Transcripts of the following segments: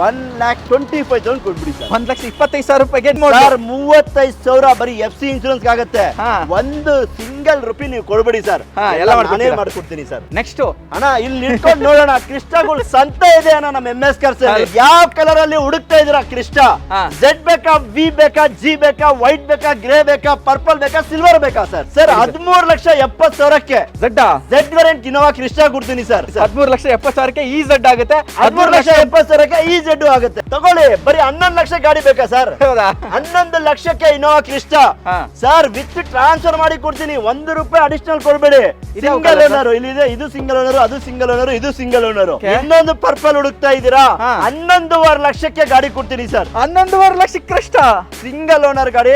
1,25,000 ಕೊಟ್ಬಿಡಿ ಸರ್. 1,25,000 ರೂಪಾಯಿಗೆ ಸರ್ 35,000 ಬರೀ FC ಇನ್ಶೂರೆನ್ಸ್ ಆಗುತ್ತೆ. ಒಂದು ಸಿಂಗಲ್ ರೂಪಿ ನೀವು ಕೊಡ್ಬೇಡಿ ಸರ್, ಎಲ್ಲ ನಾನೇ ಮಾಡ್ಕೊಡ್ತೀನಿ ಸರ್. ನೆಕ್ಸ್ಟ್ ಅಣ್ಣ ಇಲ್ಲಿ ನಿಂತ್ಕೊಂಡು ನೋಡೋಣ, ಕ್ರಿಸ್ಟಾಗಳು ಸಂತೆ ಇದೆ ಅಣ್ಣ ನಮ್ಮ MS ಕಾರ್ಸ್. ಯಾವ ಕಲರ್ ಅಲ್ಲಿ ಹುಡುಕ್ತಾ ಇದೀರಾ ಕ್ರಿಸ್ಟಾ? Z ಬೇಕಾ, V ಬೇಕಾ, G ಬೇಕಾ, ವೈಟ್ ಬೇಕಾ, ಗ್ರೇ ಬೇಕಾ, ಪರ್ಪಲ್ ಬೇಕಾ, ಸಿಲ್ವರ್ ಬೇಕಾ ಸರ್? ಸರ್ 13,70,000ಕ್ಕೆ Z ವೇರಿಯಂಟ್ ಇನೋವಾ ಕ್ರಿಸ್ಟಾ ಕೊಡ್ತೀನಿ ಸರ್. 13,70,000ಕ್ಕೆ EZ ಆಗುತ್ತೆ. 13,70,000ಕ್ಕೆ EZ ಆಗುತ್ತೆ. ತಗೊಳ್ಳಿ, ಬರೀ 11 ಲಕ್ಷ ಗಾಡಿ ಬೇಕಾ ಸರ್? 11 ಲಕ್ಷಕ್ಕೆ Innova Crysta sir with transfer ಮಾಡಿ ಕೊಡ್ತೀನಿ. 1 ರೂಪಾಯಿ ಅಡಿಷನಲ್ ಕೊಡ್ಬೇಡಿ. ಸಿಂಗಲ್ ಓನರ್ ಇಲ್ಲಿದೆ, ಇದು ಸಿಂಗಲ್ ಓನರ್, ಅದು ಸಿಂಗಲ್ ಓನರ್, ಇದು ಸಿಂಗಲ್ ಓನರ್. ಇನ್ನೊಂದು ಪರ್ಪಲ್ ಹುಡುಕ್ತಾ ಇದ್ದೀರಾ? 11.5 ಲಕ್ಷಕ್ಕೆ ಗಾಡಿ ಕೊಡ್ತೀನಿ sir. 11.5 lakh Crysta single owner ಗಾಡಿ,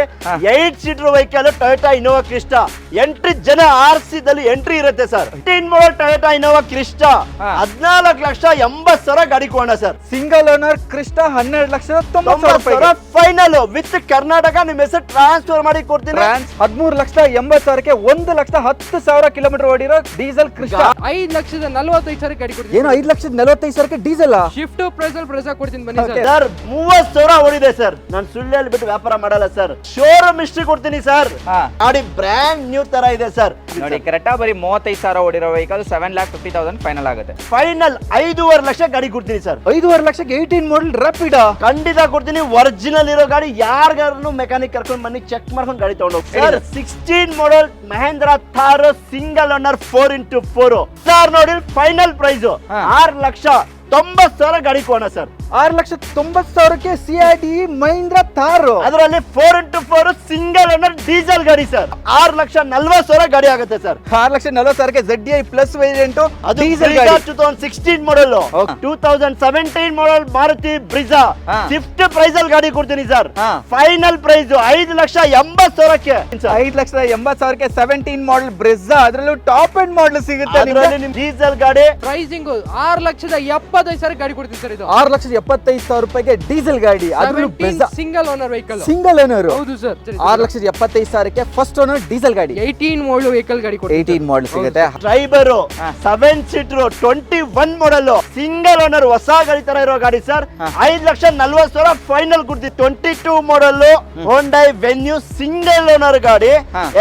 8 seater vehicle, Toyota Innova Crysta. Entry ಜನ RC ದಲ್ಲಿ ಎಂಟ್ರಿ ಇರುತ್ತೆ ಸರ್. 15 ಮಾಡಲ್ ಟೊಯೋಟಾ ಇನೋವಾ ಕ್ರಿಸ್ಟಾ 14,80,000 ಗಾಡಿ ಕೊಡೋಣ sir. Single owner Crysta 12,90,000 final with Karnataka ನಿಮ್ಮ ಹೆಸರು ಟ್ರಾನ್ಸ್ಫರ್ ಮಾಡಿ ಕೊಡ್ತೀನಿ. 13,80,000ಕ್ಕೆ 1,10,000 ಕಿಲೋಮೀಟರ್ ಓಡಿರೋ ಡೀಸೆಲ್ ಕ್ರಿಸ್ಟಾ. 5,45,000 ಗಾಡಿ ಕೊಡ್ತೀನಿ. ಏನು 5,45,000ಕ್ಕೆ ಡೀಸೆಲ್ ಶಿಫ್ಟ್ ಪ್ರೈಸ್ ಅಲ್ಲಿ ಪ್ರೈಸ್ ಕೊಡ್ತೀನಿ ಬನ್ನಿ ಸರ್. ಸರ್ 30,000 ಓಡಿದೆ ಸರ್. ನಾನು ಸುಳ್ಳು ಹೇಳ್ಬಿಟ್ಟು ವ್ಯಾಪಾರ ಮಾಡಲ್ಲ ಸರ್. ಶೋರೂಮ್ ಹಿಸ್ಟ್ರಿ ಕೊಡ್ತೀನಿ ಸರ್. ಗಾಡಿ ಬ್ರ್ಯಾಂಡ್ ನ್ಯೂ ತರ ಇದೆ ಸರ್. ನೋಡಿ ಕರೆಕ್ಟಾ, ಬರೀ 35,000 ಓಡಿರೋ ವೆಹಿಕಲ್ 7,50,000 ಫೈನಲ್ ಆಗುತ್ತೆ. ಫೈನಲ್ 5.5 ಲಕ್ಷ ಗಾಡಿ ಕೊಡ್ತೀನಿ ಸರ್. 5.5 ಲಕ್ಷಕ್ಕೆ 18 ಮಾಡಲ್ ರ್ಯಾಪಿಡ್ ಖಂಡಿತ ಕೊಡ್ತೀನಿ. ಒರಿಜಿನಲ್ ಇರೋ ಗಾಡಿ, ಯಾರಿಗಾರು ಮೆಕ್ಯಾನಿಕ್ ಕರ್ಕೊಂಡು ಬನ್ನಿ, ಚೆಕ್ ಮಾಡ್ಕೊಂಡು ಗಾಡಿ ತಗೊಂಡು sir. 16 model Mahindra Thar single owner 4x4 sir. ನೋಡಿ ಫೈನಲ್ ಪ್ರೈಸ್ 6,90,000 ಗಾಡಿ ಕೊಡೋಣ ಸರ್. 6,90,000ಕ್ಕೆ CID ಮಹೀಂದ್ರ ಥಾರ್, ಅದರಲ್ಲಿ 4x4 ಸಿಂಗಲ್ ಓನರ್ ಡೀಸೆಲ್ ಗಾಡಿ ಸರ್. 6,40,000 ಗಾಡಿ ಆಗುತ್ತೆ ಸರ್. 6,40,000ಕ್ಕೆ ZDI ಪ್ಲಸ್ ವೇರಿಯಂಟ್ ಡೀಸೆಲ್ ಗಾಡಿ. 2016 model, 2017 model Maruti Brezza Swift price ಅಲ್ಲಿ ಗಾಡಿ ಕೊಡ್ತೀನಿ ಸರ್. ಫೈನಲ್ ಪ್ರೈಸ್ 5,80,000ಕ್ಕೆ 5,80,000ಕ್ಕೆ 17 ಮಾಡಲ್ ಬ್ರಿಜಾ, ಅದರಲ್ಲೂ ಟಾಪ್ ಎಂಡ್ ಮಾಡಲ್ ಸಿಗುತ್ತೆ ನಿಮಗೆ. ಡೀಸೆಲ್ ಗಾಡಿ ಪ್ರೈಸಿಂಗ್ 6,75,000 ಗಾಡಿ ಕೊಡ್ತೀನಿ ಸರ್. ಇದು 6,75,000 ರೂಪಾಯಿಗೆ ಡೀಸೆಲ್ ಗಾಡಿ, ಅದರಲ್ಲೂ Brezza single owner vehicle. Single owner ಹೌದು ಸರ್. 6,75,000ಕ್ಕೆ ಫಸ್ಟ್ ಓನರ್ ಡೀಸೆಲ್ ಗಾಡಿ. 18 ಮಾಡಲ್ ವೆಹಿಕಲ್ ಗಾಡಿ ಕೊಡ್ತೀನಿ. 18 ಮಾಡಲ್ ಸಿಗುತ್ತೆ. Driver 7 seater 21 model single owner ಹೊಸ ಗಾಡಿ ತರ ಇರೋ ಗಾಡಿ ಸರ್. 5,40,000 ಫೈನಲ್ ಕೊಡ್ತೀವಿ. 22 ಮಾಡಲ್ ಹೋಂಡೈ ವೆನ್ಯೂ ಸಿಂಗಲ್ ಓನರ್ ಗಾಡಿ,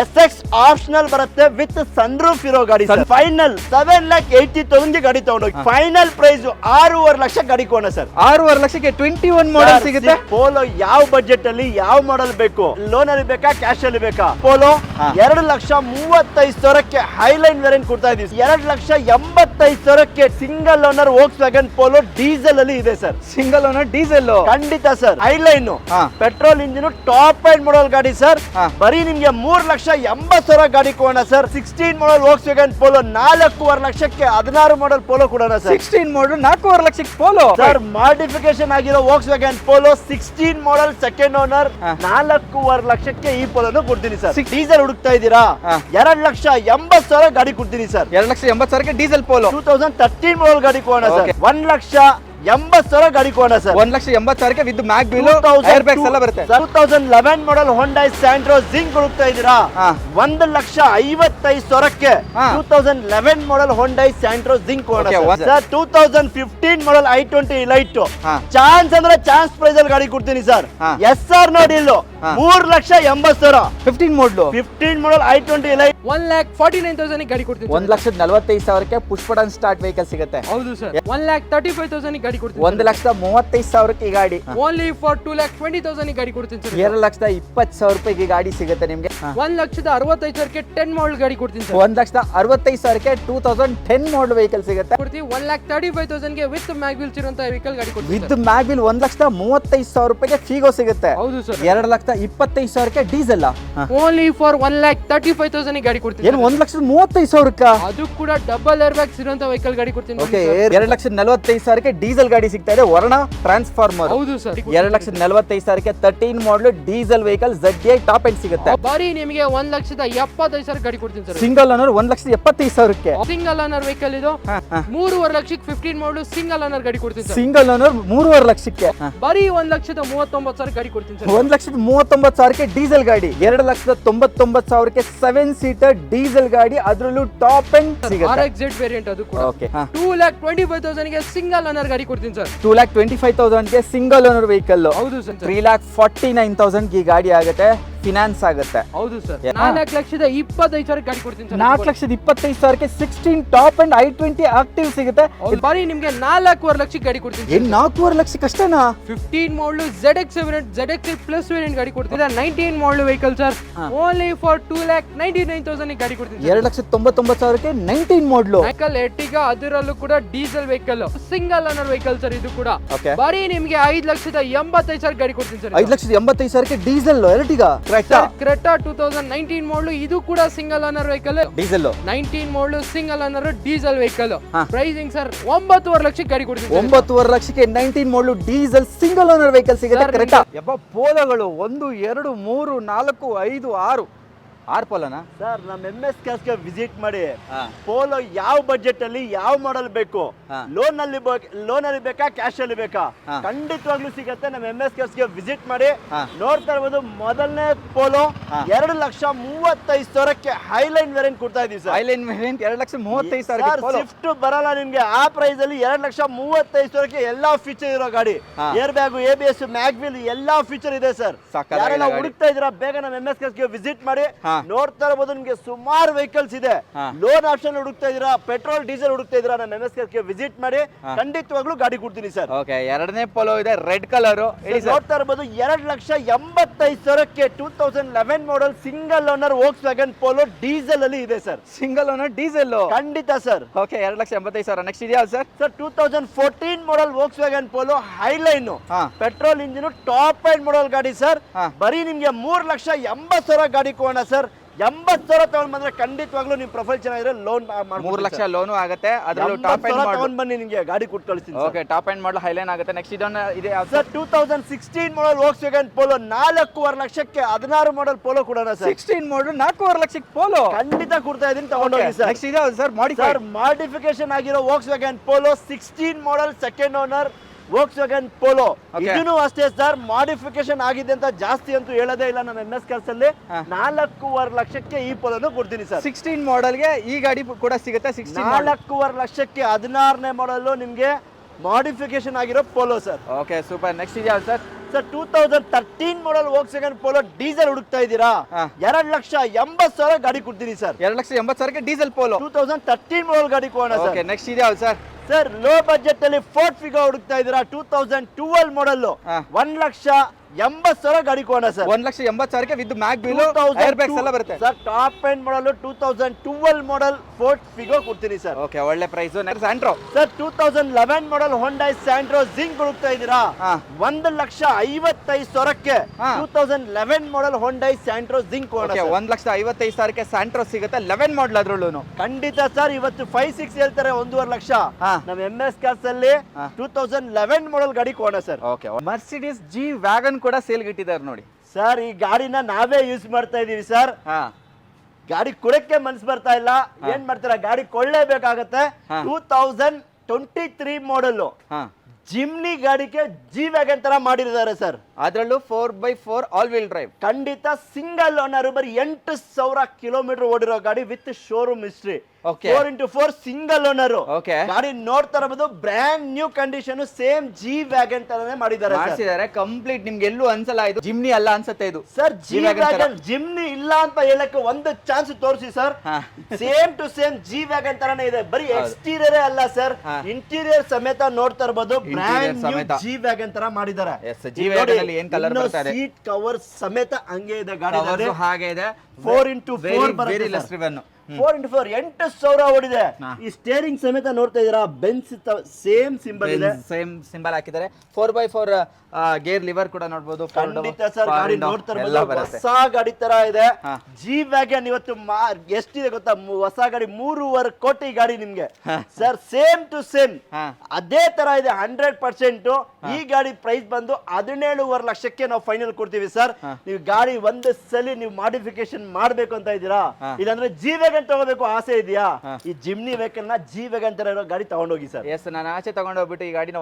SX ಆಪ್ಷನಲ್ ಬರುತ್ತೆ ವಿತ್ ಸನ್ ರೂಫ್ ಇರೋ ಗಾಡಿ ಸರ್. ಫೈನಲ್ 7,80,000 ಗಾಡಿ ತಗೊಂಡೋಗಿ ಫೈನಲ್ ಪ್ರೈಸ್ 6.5 ಲಕ್ಷ ಗಾಡಿ ಕೊಡೋಣ ಸರ್. 6.5 ಲಕ್ಷಕ್ಕೆ 21 ಮಾಡಲ್ ಸಿಗುತ್ತೆ. ಪೋಲೋ ಯಾವ ಬಜೆಟ್ ಅಲ್ಲಿ ಯಾವ ಮಾಡಲ್ ಬೇಕು? ಲೋನ್ ಅಲ್ಲಿ ಬೇಕಾ, ಕ್ಯಾಶ್ ಅಲ್ಲಿ ಬೇಕಾ? ಪೋಲೋ 2,35,000ಕ್ಕೆ ಹೈಲೈನ್ ವೇರಿಯಂಟ್ ಕೊಡ್ತಾ ಇದೀವಿ. 2,85,000ಕ್ಕೆ single owner Volkswagen Polo diesel ಅಲ್ಲಿ ಇದೆ ಸರ್. ಸಿಂಗಲ್ ಓನರ್ ಡೀಸೆಲ್ ಖಂಡಿತ sir. Highline petrol engine top end model ಗಾಡಿ ಸರ್. ಬರೀ ನಿಮ್ಗೆ 3,80,000 ಗಾಡಿ ಕೊಡೋಣ sir. 16 model Volkswagen Polo 4.5 ಲಕ್ಷಕ್ಕೆ 16 ಮಾಡಲ್ ಪೋಲೋ ಕೊಡೋಣ ಸರ್. 16 ಮಾಡಲ್ 4.5 ಲಕ್ಷಕ್ಕೆ ಪೋಲೋ ಸರ್. ಮಾಡಿಫಿಕೇಶನ್ ಆಗಿರೋ ವೋಕ್ಸ್ ವ್ಯಾಗನ್ ಪೋಲೋ 16 ಮಾಡಲ್ ಸೆಕೆಂಡ್ ಓನರ್ 4.5 ಲಕ್ಷಕ್ಕೆ ಈ ಪೋಲೋನು ಕೊಡ್ತೀನಿ ಸರ್. ಡೀಸೆಲ್ ಹುಡುಕ್ತಾ ಇದ್ದೀರಾ? 2,80,000 ಗಾಡಿ ಕೊಡ್ತೀನಿ ಸರ್. 2,80,000ಕ್ಕೆ ಡೀಸೆಲ್ ಪೋಲೋ 2013 ಮಾಡಲ್ ಗಾಡಿ ಕೊಡೋಣ ಸರ್. 1,80,000 ಗಾಡಿ ಕೊಡೋಣ ಸರ್. 1,80,000ಕ್ಕೆ with mag wheel air bags ಎಲ್ಲ ಬರುತ್ತೆ. 2011 ಮಾಡಲ್ ಹೋಂಡೈ ಸ್ಯಾಂಟ್ರೋ ಜಿಂಕ್ ಹುಡುಕ್ತಾ ಇದ್ದೀರಾ? 1,55,000ಕ್ಕೆ 2011 ಮಾಡಲ್ ಹೋಂಡೈ ಸ್ಯಾಂಟ್ರೋ ಜಿಂಕ್ ಕೊಡೋಣ sir. 2015 model I20 Elite chance ಅಂದ್ರೆ ಚಾನ್ಸ್ ಪ್ರೈಸ್ ಅಲ್ಲಿ ಗಾಡಿ ಕೊಡ್ತೀನಿ ಸರ್. SR ನೋಡಿ ಇಲ್ಲೋ 3,80,000 15 ಮಾಡಲ್ I20 ಎಲೈಟ್ 1,49,000 ಗಾಡಿ ಕೊಡ್ತೀನಿ. 1,45,000ಕ್ಕೆ ಪುಷ್ಪಡನ್ ಸ್ಟಾರ್ಟ್ ವೆಹಿಕಲ್ ಸಿಗುತ್ತೆ. ಹೌದು ಸರ್. 1,35,000 ಗಾಡಿ ಕೊಡ್ತೀನಿ. 1,35,000ಕ್ಕೆ ಈ ಗಾಡಿ. ಓನ್ಲಿ ಫಾರ್ 2,20,000 ಗಾಡಿ ಕೊಡ್ತೀನಿ ಸರ್. 2,20,000 ರೂಪಾಯಿಗೆ ಗಾಡಿ ಸಿಗುತ್ತೆ ನಿಮ್ಗೆ. 1,65,000ಕ್ಕೆ 10 ಮಾಡಲ್ ಗಾಡಿ ಕೊಡ್ತೀನಿ ಸರ್. 1,65,000ಕ್ಕೆ 2010 ಮಾಡಲ್ ವೆಹಿಕಲ್ ಸಿಗುತ್ತೆ. ಕೊಡ್ತೀವಿ. 1,35,000ಗೆ ವಿತ್ ಮ್ಯಾಗ್ ವೀಲ್ಸ್ ಇರುವಂತ ವೆಹಿಕಲ್ ಗಾಡಿ ಕೊಡ್ತೀನಿ. ವಿತ್ ಮ್ಯಾಗ್ ವೀಲ್ 1,35,000 ರೂಪಾಯಿಗೆ ಫಿಗೋ ಸಿಗುತ್ತೆ. ಹೌದು ಸರ್. 2,25,000ಕ್ಕೆ ಡೀಸೆಲ್. ಓನ್ಲಿ ಫಾರ್ 1,35,000 ಗಾಡಿ ಕೊಡ್ತೀನಿ. ಏನು 1,30,000ಕ್ಕ? ಅದು ಕೂಡ ಡಬಲ್ ಏರ್ ಬ್ಯಾಗ್ಸ್ ಇರುವಂತ ವೆಹಿಕಲ್ ಗಾಡಿ ಕೊಡ್ತೀನಿ. ಓಕೆ. 2,45,000ಕ್ಕೆ ಡೀಸೆಲ್ ಗಾಡಿ ಸಿಗ್ತಾ ಇದೆ. Verna transformer. ಹೌದು ಸರ್. 2,45,000ಕ್ಕೆ 13 model diesel vehicle ZDI top end ಸಿಗುತ್ತೆ. ಬರೀ ನಿಮಗೆ 1,70,000 ಗಾಡಿ ಕೊಡ್ತೀನಿ ಸರ್. ಸಿಂಗಲ್ ಓನರ್ 1,75,000ಕ್ಕೆ. ಸಿಂಗಲ್ ಓನರ್ ವೆಹಿಕಲ್ ಇದು 3.5 ಲಕ್ಷಕ್ಕೆ 15 ಮಾಡಲ್ ಸಿಂಗಲ್ ಓನರ್ ಗಾಡಿ ಕೊಡ್ತೀನಿ ಸರ್. ಸಿಂಗಲ್ ಓನರ್ 3.5 ಲಕ್ಷಕ್ಕೆ ಬರೀ 1,39,000 ಗಾಡಿ ಕೊಡ್ತೀನಿ ಸರ್. 1,39,000ಕ್ಕೆ ಡೀಸೆಲ್ ಗಾಡಿ. 2,99,000ಕ್ಕೆ 7 ಸೀಟರ್ ಡೀಸೆಲ್ ಗಾಡಿ, ಅದರಲ್ಲೂ ಟಾಪ್ ಎಂಡ್ ಸಿಗುತ್ತೆ. RXZ ವೇರಿಯಂಟ್ ಅದು ಕೂಡ. ಓಕೆ. 2,25,000ಗೆ ಸಿಂಗಲ್ ಓನರ್ ಗಾಡಿ ಕೊಡ್ತೀನಿ ಸರ್. 2,25,000ಗೆ ಸಿಂಗಲ್ ಓನರ್ ವೆಹಿಕಲ್. ಹೌದು ಸರ್. 3,49,000ಗೆ ಈ ಗಾಡಿ ಆಗುತ್ತೆ, ಫಿನಾನ್ಸ್ ಆಗುತ್ತೆ. ಹೌದು ಸರ್. 4,25,000 ಗಾಡಿ ಕೊಡ್ತೀನಿ ಸರ್. 4,25,000ಗೆ 16 ಟಾಪ್ ಅಂಡ್ i20 ಆಕ್ಟಿವ್ ಸಿಗುತ್ತೆ. ಬರೀ ನಿಮ್ಗೆ 4.25 ಲಕ್ಷಕ್ಕೆ ಗಾಡಿ ಕೊಡ್ತೀನಿ. ಏನ್ 4.25 ಲಕ್ಷಕ್ಕೆ ಅಷ್ಟೇನಾ? 15 ಮಾಡಲು ZX7 ZX ಪ್ಲಸ್ ವೇರಿಯಂಟ್ ಗಾಡಿ ಕೊಡ್ತೀನಿ. 19 ಮಾಡಲು ವೆಹಿಕಲ್ ಸರ್, ಓನ್ಲಿ ಫಾರ್ 2,99,000 ಗಾಡಿ ಕೊಡ್ತೀನಿ. 2,99,000ಕ್ಕೆ 19 ಮಾಡಲು ವೆಹಿಕಲ್ ಎರ್ಟಿಗಾ, ಅದರಲ್ಲೂ ಕೂಡ diesel vehicle, single owner vehicle sir ಇದು ಕೂಡ. Okay. ಬರೀ ನಿಮ್ಗೆ 5,85,000 ಗಾಡಿ ಕೊಡ್ತೀನಿ sir. 5,85,000ಕ್ಕೆ diesel Ertiga Creta 2019 model, ಇದು ಕೂಡ single owner vehicle. Diesel 19 model single owner diesel vehicle. Pricing sir 9.25 ಲಕ್ಷಕ್ಕೆ ಗಾಡಿ ಕೊಡ್ತೀನಿ. 9.25 ಲಕ್ಷಕ್ಕೆ 19 model diesel single owner vehicle ಸಿಗುತ್ತೆ. ಕ್ರೆಟಾ ಪೋಲೋಗಳು 1 2 3 4 5 6 ಪೋಲೋನಾ ಸರ್? ನಮ್ಮ MS ಕ್ಯಾಸ್ಗೆ ವಿಸಿಟ್ ಮಾಡಿ. ಪೋಲೋ ಯಾವ ಬಜೆಟ್ ಅಲ್ಲಿ ಯಾವ ಮಾಡಲ್ ಬೇಕು, ಲೋನ್ ಅಲ್ಲಿ ಬೇಕಾ, ಕ್ಯಾಶ್ ಅಲ್ಲಿ ಬೇಕಾ, ಖಂಡಿತವಾಗ್ಲೂ ಸಿಗತ್ತೆ. ನಮ್ಮ MS ಕ್ಯಾಸ್ಗೆ ವಿಸಿಟ್ ಮಾಡಿ. ನೋಡ್ತಾ ಇರ್ಬೋದು, ಮೊದಲನೇ ಪೋಲೋ 2,35,000ಕ್ಕೆ ಹೈಲೈನ್ ವೇರಿಯಂಟ್ ಕೊಡ್ತಾ ಇದೀವಿ ಸರ್. Highline variant 2,35,000. ಸ್ವಿಫ್ಟ್ ಬರಲ್ಲ ನಿಮ್ಗೆ ಆ ಪ್ರೈಸ್ ಅಲ್ಲಿ. 2,35,000ಕ್ಕೆ ಎಲ್ಲಾ ಫೀಚರ್ ಇರೋ ಗಾಡಿ, ಏರ್ ಬ್ಯಾಗ್, ABS, ಮ್ಯಾಗ್ವಿಲ್ ಎಲ್ಲಾ ಫೀಚರ್ ಇದೆ ಸರ್. ಯಾರೆಲ್ಲ ಹುಡುಕ್ತಾ ಇದೀರಾ, ಬೇಗ ನಮ್ಮ MS ಕ್ಯಾಸ್ಗೆ ವಿಸಿಟ್ ಮಾಡಿ. ನೋಡ್ತಾ ಇರಬಹುದು, ನಿಮ್ಗೆ ಸುಮಾರು ವೆಹಿಕಲ್ಸ್ ಇದೆ. ಲೋನ್ ಆಪ್ಷನ್ ಹುಡುಕ್ತಾ ಇದೀರಾ, ಪೆಟ್ರೋಲ್ ಡೀಸೆಲ್ ಹುಡುಕ್ತಾ ಇದೀರಾ, ನಮ್ಮ MS ಕ್ಯಾಸ್ಗೆ ವಿಸಿಟ್ ಮಾಡಿ. ಖಂಡಿತವಾಗ್ಲೂ ಗಾಡಿ ಕೊಡ್ತೀನಿ ಸರ್. ಓಕೆ, ಎರಡನೇ ಪೋಲೋ ಇದೆ, ರೆಡ್ ಕಲರ್. ನೋಡ್ತಾ ಇರಬಹುದು, 2,85,000ಕ್ಕೆ 2011 model single owner Volkswagen Polo diesel ಅಲ್ಲಿ ಇದೆ ಸರ್. ಸಿಂಗಲ್ ಓನರ್ ಡೀಸೆಲ್ ಖಂಡಿತ ಸರ್. ಓಕೆ, 2,85,000. ನೆಕ್ಸ್ಟ್ ಇದೆಯಾ sir? Sir 2014 model Volkswagen Polo Highline, petrol engine, top end model ಗಾಡಿ ಸರ್. ಬರೀ ನಿಮ್ಗೆ 3,80,000 ಗಾಡಿ ಕೊಡೋಣ ಸರ್. 80,000 ತಗೊಂಡ್ ಬಂದ್ರೆ ಖಂಡಿತವಾಗ್ಲೂ ನಿಮ್ ಪ್ರೊಫೈಲ್ ಚೆನ್ನಾಗಿದ್ರೆ ಲೋನ್ 3 ಲಕ್ಷ ಲೋನು ಆಗುತ್ತೆ. ಅದರಲ್ಲೂ ಟಾಪ್ ಎಂಡ್ ತಗೊಂಡ್ ಬನ್ನಿ, ನಿಮ್ಗೆ ಗಾಡಿ ಕೊಟ್ಟು ಕಳಿಸ್ತೀನಿ. ಓಕೆ, ಟಾಪ್ ಎಂಡ್ ಮಾಡಲ್ ಹೈಲೈನ್ ಆಗುತ್ತೆ. ನೆಕ್ಸ್ಟ್ ಇದೆ ಸರ್ 2016 ಮಾಡಲ್ ವೋಕ್ಸ್ ವ್ಯಾಗನ್ ಪೋಲೋ 4.25 ಲಕ್ಷಕ್ಕೆ 16 ಮಾಡಲ್ ಪೋಲೋ ಕೊಡೋಣ ಸರ್. 16 ಮಾಡಲ್ 4.25 ಲಕ್ಷಕ್ಕೆ ಪೋಲೋ ಖಂಡಿತ ಕೊಡ್ತಾ ಇದೀನಿ, ತಗೊಂಡೋಗಿ ಸರ್. ನೆಕ್ಸ್ಟ್ ಇದೆ ಸರ್ ಮಾಡಿಫಿಕೇಶನ್ ಆಗಿರೋ ವೋಕ್ಸ್ ವ್ಯಾಗನ್ ಪೋಲೋ 16 ಮಾಡಲ್ second owner Volkswagen polo. ಇದನ್ನು ಅಷ್ಟೇ ಸರ್, ಮಾಡಿಫಿಕೇಶನ್ ಆಗಿದೆ ಅಂತ ಜಾಸ್ತಿ ಅಂತೂ ಹೇಳೋದೇ ಇಲ್ಲ. ನಮ್ಮ MS ಕಾರ್ಸ್ ಅಲ್ಲಿ 4.25 ಲಕ್ಷಕ್ಕೆ ಈ ಪೋಲೋನು ಕೊಡ್ತೀನಿ ಸರ್. 16 ಮಾಡಲ್ಗೆ ಈ ಗಾಡಿ ಕೂಡ ಸಿಗುತ್ತೆ. 4.25 ಲಕ್ಷಕ್ಕೆ 16ನೇ ಮಾಡಲ್ ನಿಮ್ಗೆ ಮಾಡಿಫಿಕೇಶನ್ ಆಗಿರೋ Polo sir. Okay, super. Next ಇದೆಯಾ sir? Sir 2013 model Volkswagen Polo diesel ಹುಡುಕ್ತಾ ಇದ್ದೀರಾ? 2,80,000 ಗಾಡಿ ಕೊಡ್ತೀನಿ ಸರ್. 2,80,000ಕ್ಕೆ ಡೀಸೆಲ್ ಪೋಲೋ 2013 ಮಾಡಲ್ ಗಾಡಿ ಕೊಡೋಣ ಸರ್. ಓಕೆ, ನೆಕ್ಸ್ಟ್ ಇದೆಯಾ ಸರ್? ಸರ್ ಲೋ ಬಜೆಟ್ ಅಲ್ಲಿ ಫೋರ್ಡ್ ಫಿಗೋ ಹುಡುಕ್ತಾ ಇದ್ದೀರಾ? 2012 ಮಾಡಲ್ 1,80,000 ಗಾಡಿ ಕೊಡೋಣ ಸರ್. 1,80,000ಕ್ಕೆ with mag wheel, air bags ಎಲ್ಲ ಬರುತ್ತೆ sir. Top end model 2012 model Ford Figo ಕೊಡ್ತೀನಿ ಸರ್. ಓಕೆ, ಒಳ್ಳೆ ಪ್ರೈಸ್. ನೆಕ್ಸ್ಟ್ ಸ್ಯಾಂಟ್ರೋ ಸರ್ 2011 ಮಾಡಲ್ ಹೊಂಡೈ ಸ್ಯಾಂಟ್ರೋ ಜಿಂಕ್ ಹುಡುಕ್ತಾ ಇದ್ದೀರಾ? 1,55,000ಕ್ಕೆ 2011 ಮಾಡಲ್ ಹೊಂಡೈ ಸ್ಯಾಂಟ್ರೋ ಜಿಂಕ್ ಕೊಡೋಣ. 1,55,000ಕ್ಕೆ ಸ್ಯಾಂಟ್ರೋ ಸಿಗುತ್ತೆ, 11 ಮಾಡಲ್ ಅದ್ರಲ್ಲೂ. ಖಂಡಿತ ಸರ್, ಇವತ್ತು 5-6 ಹೇಳ್ತಾರೆ, 1.5 ಲಕ್ಷ. ನಮ್ಮ MS ಕಾರ್ಸ್ ಅಲ್ಲಿ 2011 ಮಾಡಲ್ ಗಾಡಿ ಕೊಡೋಣ sir. Okay, Mercedes G wagon ಕೂಡ ಸೇಲ್ ಇಟ್ಟಿದ್ದಾರೆ ನೋಡಿ ಸರ್. ಈ ಗಾಡಿನ ನಾವೇ ಯೂಸ್ ಮಾಡ್ತಾ ಇದೀವಿ ಸರ್. ಗಾಡಿ ಕೊಡಕ್ಕೆ ಮನ್ಸ್ ಬರ್ತಾ ಇಲ್ಲ, ಏನ್ ಮಾಡ್ತೀರಾ, ಗಾಡಿ ಕೊಳ್ಳೇಬೇಕಾಗತ್ತೆ. 2023 ಮಾಡಲ್ ಜಿಮ್ನಿ ಗಾಡಿಗೆ G ವ್ಯಾಗನ್ ತರ ಮಾಡಿದ್ದಾರೆ ಸರ್. ಅದರಲ್ಲೂ 4x4 ಆಲ್ ವೀಲ್ ಡ್ರೈವ್. ಖಂಡಿತ ಸಿಂಗಲ್ ಓನರ್, ಬರೀ 8,000 ಕಿಲೋಮೀಟರ್ ಓಡಿರೋ ಗಾಡಿ with showroom history. 4x4 single owner ಗಾಡಿ ನೋಡ್ತಾ ಇರಬಹುದು. Brand new condition, same G wagon ತರನೇ ಮಾಡಿದ್ದಾರೆ. ಕಂಪ್ಲೀಟ್ ನಿಮ್ಗೆ ಎಲ್ಲೂ ಅನ್ಸಲ್ಲ ಇದು ಜಿಮ್ನಿ ಅಲ್ಲ ಅನ್ಸುತ್ತೆ ಇದು ಸರ್. G ವ್ಯಾಗನ್ ಜಿಮ್ನಿ ಇಲ್ಲ ಅಂತ ಹೇಳಕ್ಕೆ ಒಂದು ಚಾನ್ಸ್ ತೋರಿಸಿ sir. Same to same G wagon ತರನೇ ಇದೆ. ಬರೀ ಎಕ್ಸ್ಟೀರಿಯರ್ ಅಲ್ಲ ಸರ್, ಇಂಟೀರಿಯರ್ ಸಮೇತ ನೋಡ್ತಾ ಇರಬಹುದು. ಬ್ರ್ಯಾಂಡ್ ನ್ಯೂ G ವ್ಯಾಗನ್ ತರ ಮಾಡಿದ್ದಾರೆ. ಸೀಟ್ ಕವರ್ ಸಮೇತ ಹಂಗೆ ಇದೆ ಗಾಡಿ, ಹಾಗೆ ಇದೆ. 4x4 ಬರುತ್ತೆ. 4x4 8,000 ಓಡಿದೆ. ಈ ಸ್ಟೇರಿಂಗ್ ಸಮೇತ ನೋಡ್ತಾ ಇದೀರಾ, ಬೆನ್ಸ್ ಸೇಮ್ ಸಿಂಬಲ್ ಇದೆ, ಸೇಮ್ ಸಿಂಬಲ್ ಹಾಕಿದ್ದಾರೆ. 4x4 ಗೇರ್ ಲಿವರ್ ಕೂಡ ನೋಡಬಹುದು. ಖಂಡಿತ ಸರ್, ಗಾಡಿ ನೋಡ್ತಾ ಇರಬಹುದು, ಹೊಸ ಗಾಡಿ ತರ ಇದೆ. G ವ್ಯಾಗನ್ ಇವತ್ತು ಎಷ್ಟಿದೆ ಗೊತ್ತಾ? ಹೊಸ ಗಾಡಿ 3.5 ಕೋಟಿ ಗಾಡಿ ನಿಮ್ಗೆ ಸರ್. ಸೇಮ್ ಟು ಸೇಮ್ ಅದೇ ತರ ಇದೆ 100%. ಈ ಗಾಡಿ ಪ್ರೈಸ್ ಬಂದು 17.5 ಲಕ್ಷಕ್ಕೆ ನಾವು ಫೈನಲ್ ಕೊಡ್ತೀವಿ ಸರ್. ನೀವು ಗಾಡಿ ಒಂದು ಸಲ ನೀವು ಮಾಡಿಫಿಕೇಶನ್ ಮಾಡ್ಬೇಕು ಅಂತ ಇದ್ದೀರಾ, ಇಲ್ಲಾಂದ್ರೆ G ವ್ಯಾಗನ್ ಏನ್ ತಗೋಬೇಕು ಆಸೆ ಇದೆಯಾ ಈ ಜಿಮ್ನಿ ವೆಹಿಕಲ್ ನ ಜಿ ವೆಗನ್ ತರ ಇರೋ ಗಾಡಿ ತಗೊಂಡೋಗಿ ಸರ್. ಎಸ್, ನಾನು ಆಚೆ ತಗೊಂಡೋಗ್ಬಿಟ್ಟು ಈ ಗಾಡಿನ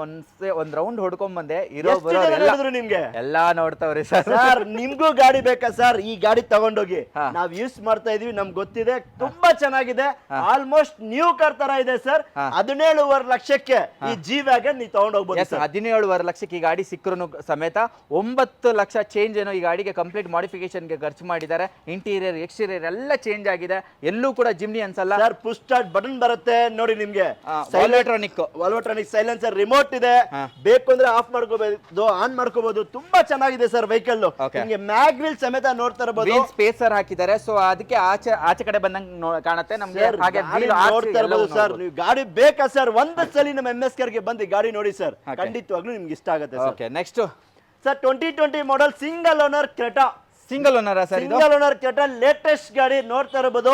ಒಂದ್ ರೌಂಡ್ ಹೊಡ್ಕೊಂಡ್ ಬಂದೆ. ಇರೋ ಎಷ್ಟು ಜನ ನೋಡಿದ್ರು ನಿಮ್ಗೆ ಎಲ್ಲಾ ನೋಡ್ತಾವ್ರಿ ಸರ್. ಸರ್ ನಿಮ್ಗೂ ಗಾಡಿ ಬೇಕಾ ಸರ್? ಈ ಗಾಡಿ ತಗೊಂಡೋಗಿ ನಾವ್ ಯೂಸ್ ಮಾಡ್ತಾ ಇದೀವಿ, ನಮ್ಗೆ ಗೊತ್ತಿದೆ, ತುಂಬಾ ಚೆನ್ನಾಗಿದೆ. ಆಲ್ಮೋಸ್ಟ್ ನ್ಯೂ ಕಾರ್ ತರ ಇದೆ ಸರ್. 17.5 ಲಕ್ಷಕ್ಕೆ ಈ ಜಿ ವ್ಯಾಗನ್ ನೀವು ತಗೊಂಡೋಗ್ಬೋದು. 17.5 ಲಕ್ಷಕ್ಕೆ ಈ ಗಾಡಿ ಸಿಕ್ಕರು ಸಮೇತ 9 ಲಕ್ಷ ಚೇಂಜ್ ಏನೋ ಈ ಗಾಡಿಗೆ ಕಂಪ್ಲೀಟ್ ಮಾಡಿಫಿಕೇಶನ್ ಗೆ ಖರ್ಚು ಮಾಡಿದ್ದಾರೆ. ಇಂಟೀರಿಯರ್ ಎಕ್ಸ್ಟೀರಿಯರ್ ಎಲ್ಲ ಚೇಂಜ್ ಆಗಿದೆ. ಎಲ್ಲೂ ಕೂಡ ಜಿಮ್ನಿ ಅನ್ಸಲ್ಲ ಸರ್. ಪುಷ್ ಸ್ಟಾರ್ಟ್ ಬಟನ್ ಬರುತ್ತೆ ನೋಡಿ ನಿಮ್ಗೆ, ವಾಲ್ವೋಟ್ರಾನಿಕ್ ಸೈಲೆನ್ಸರ್, ರಿಮೋಟ್ ಇದೆ, ಬೇಕು ಅಂದ್ರೆ ಆಫ್ ಮಾಡ್ಕೋಬಹುದು, ಆನ್ ಮಾಡ್ಕೋಬಹುದು. ತುಂಬಾ ಚೆನ್ನಾಗಿದೆ ಸರ್ ವೆಹಿಕಲ್. ನಿಮ್ಗೆ ಮ್ಯಾಗ್ ವೀಲ್ ಸಮೇತ ನೋಡ್ತಾ ಇರಬಹುದು. ಸ್ಪೇಸರ್ ಹಾಕಿದ್ದಾರೆ, ಸೊ ಅದಕ್ಕೆ ಆಚೆ ಕಡೆ ಬಂದಂಗ ಕಾಣುತ್ತೆ ನಮ್ಗೆ. ಹಾಗೆ ನೋಡ್ತಾ ಇರಬಹುದು ಸರ್. ನೀವು ಗಾಡಿ ಬೇಕಾ ಸರ್? ಒಂದ್ ಸಲ ನಮ್ಮ MS ಕಾರ್ಗೆ ಬಂದು ಗಾಡಿ ನೋಡಿ ಸರ್, ಖಂಡಿತವಾಗ್ಲೂ ನಿಮ್ಗೆ ಇಷ್ಟ ಆಗುತ್ತೆ. Okay, next sir 2020 model single owner Creta. Single owner sir, single owner Creta latest ಗಾಡಿ ನೋಡ್ತಾ ಇರಬಹುದು.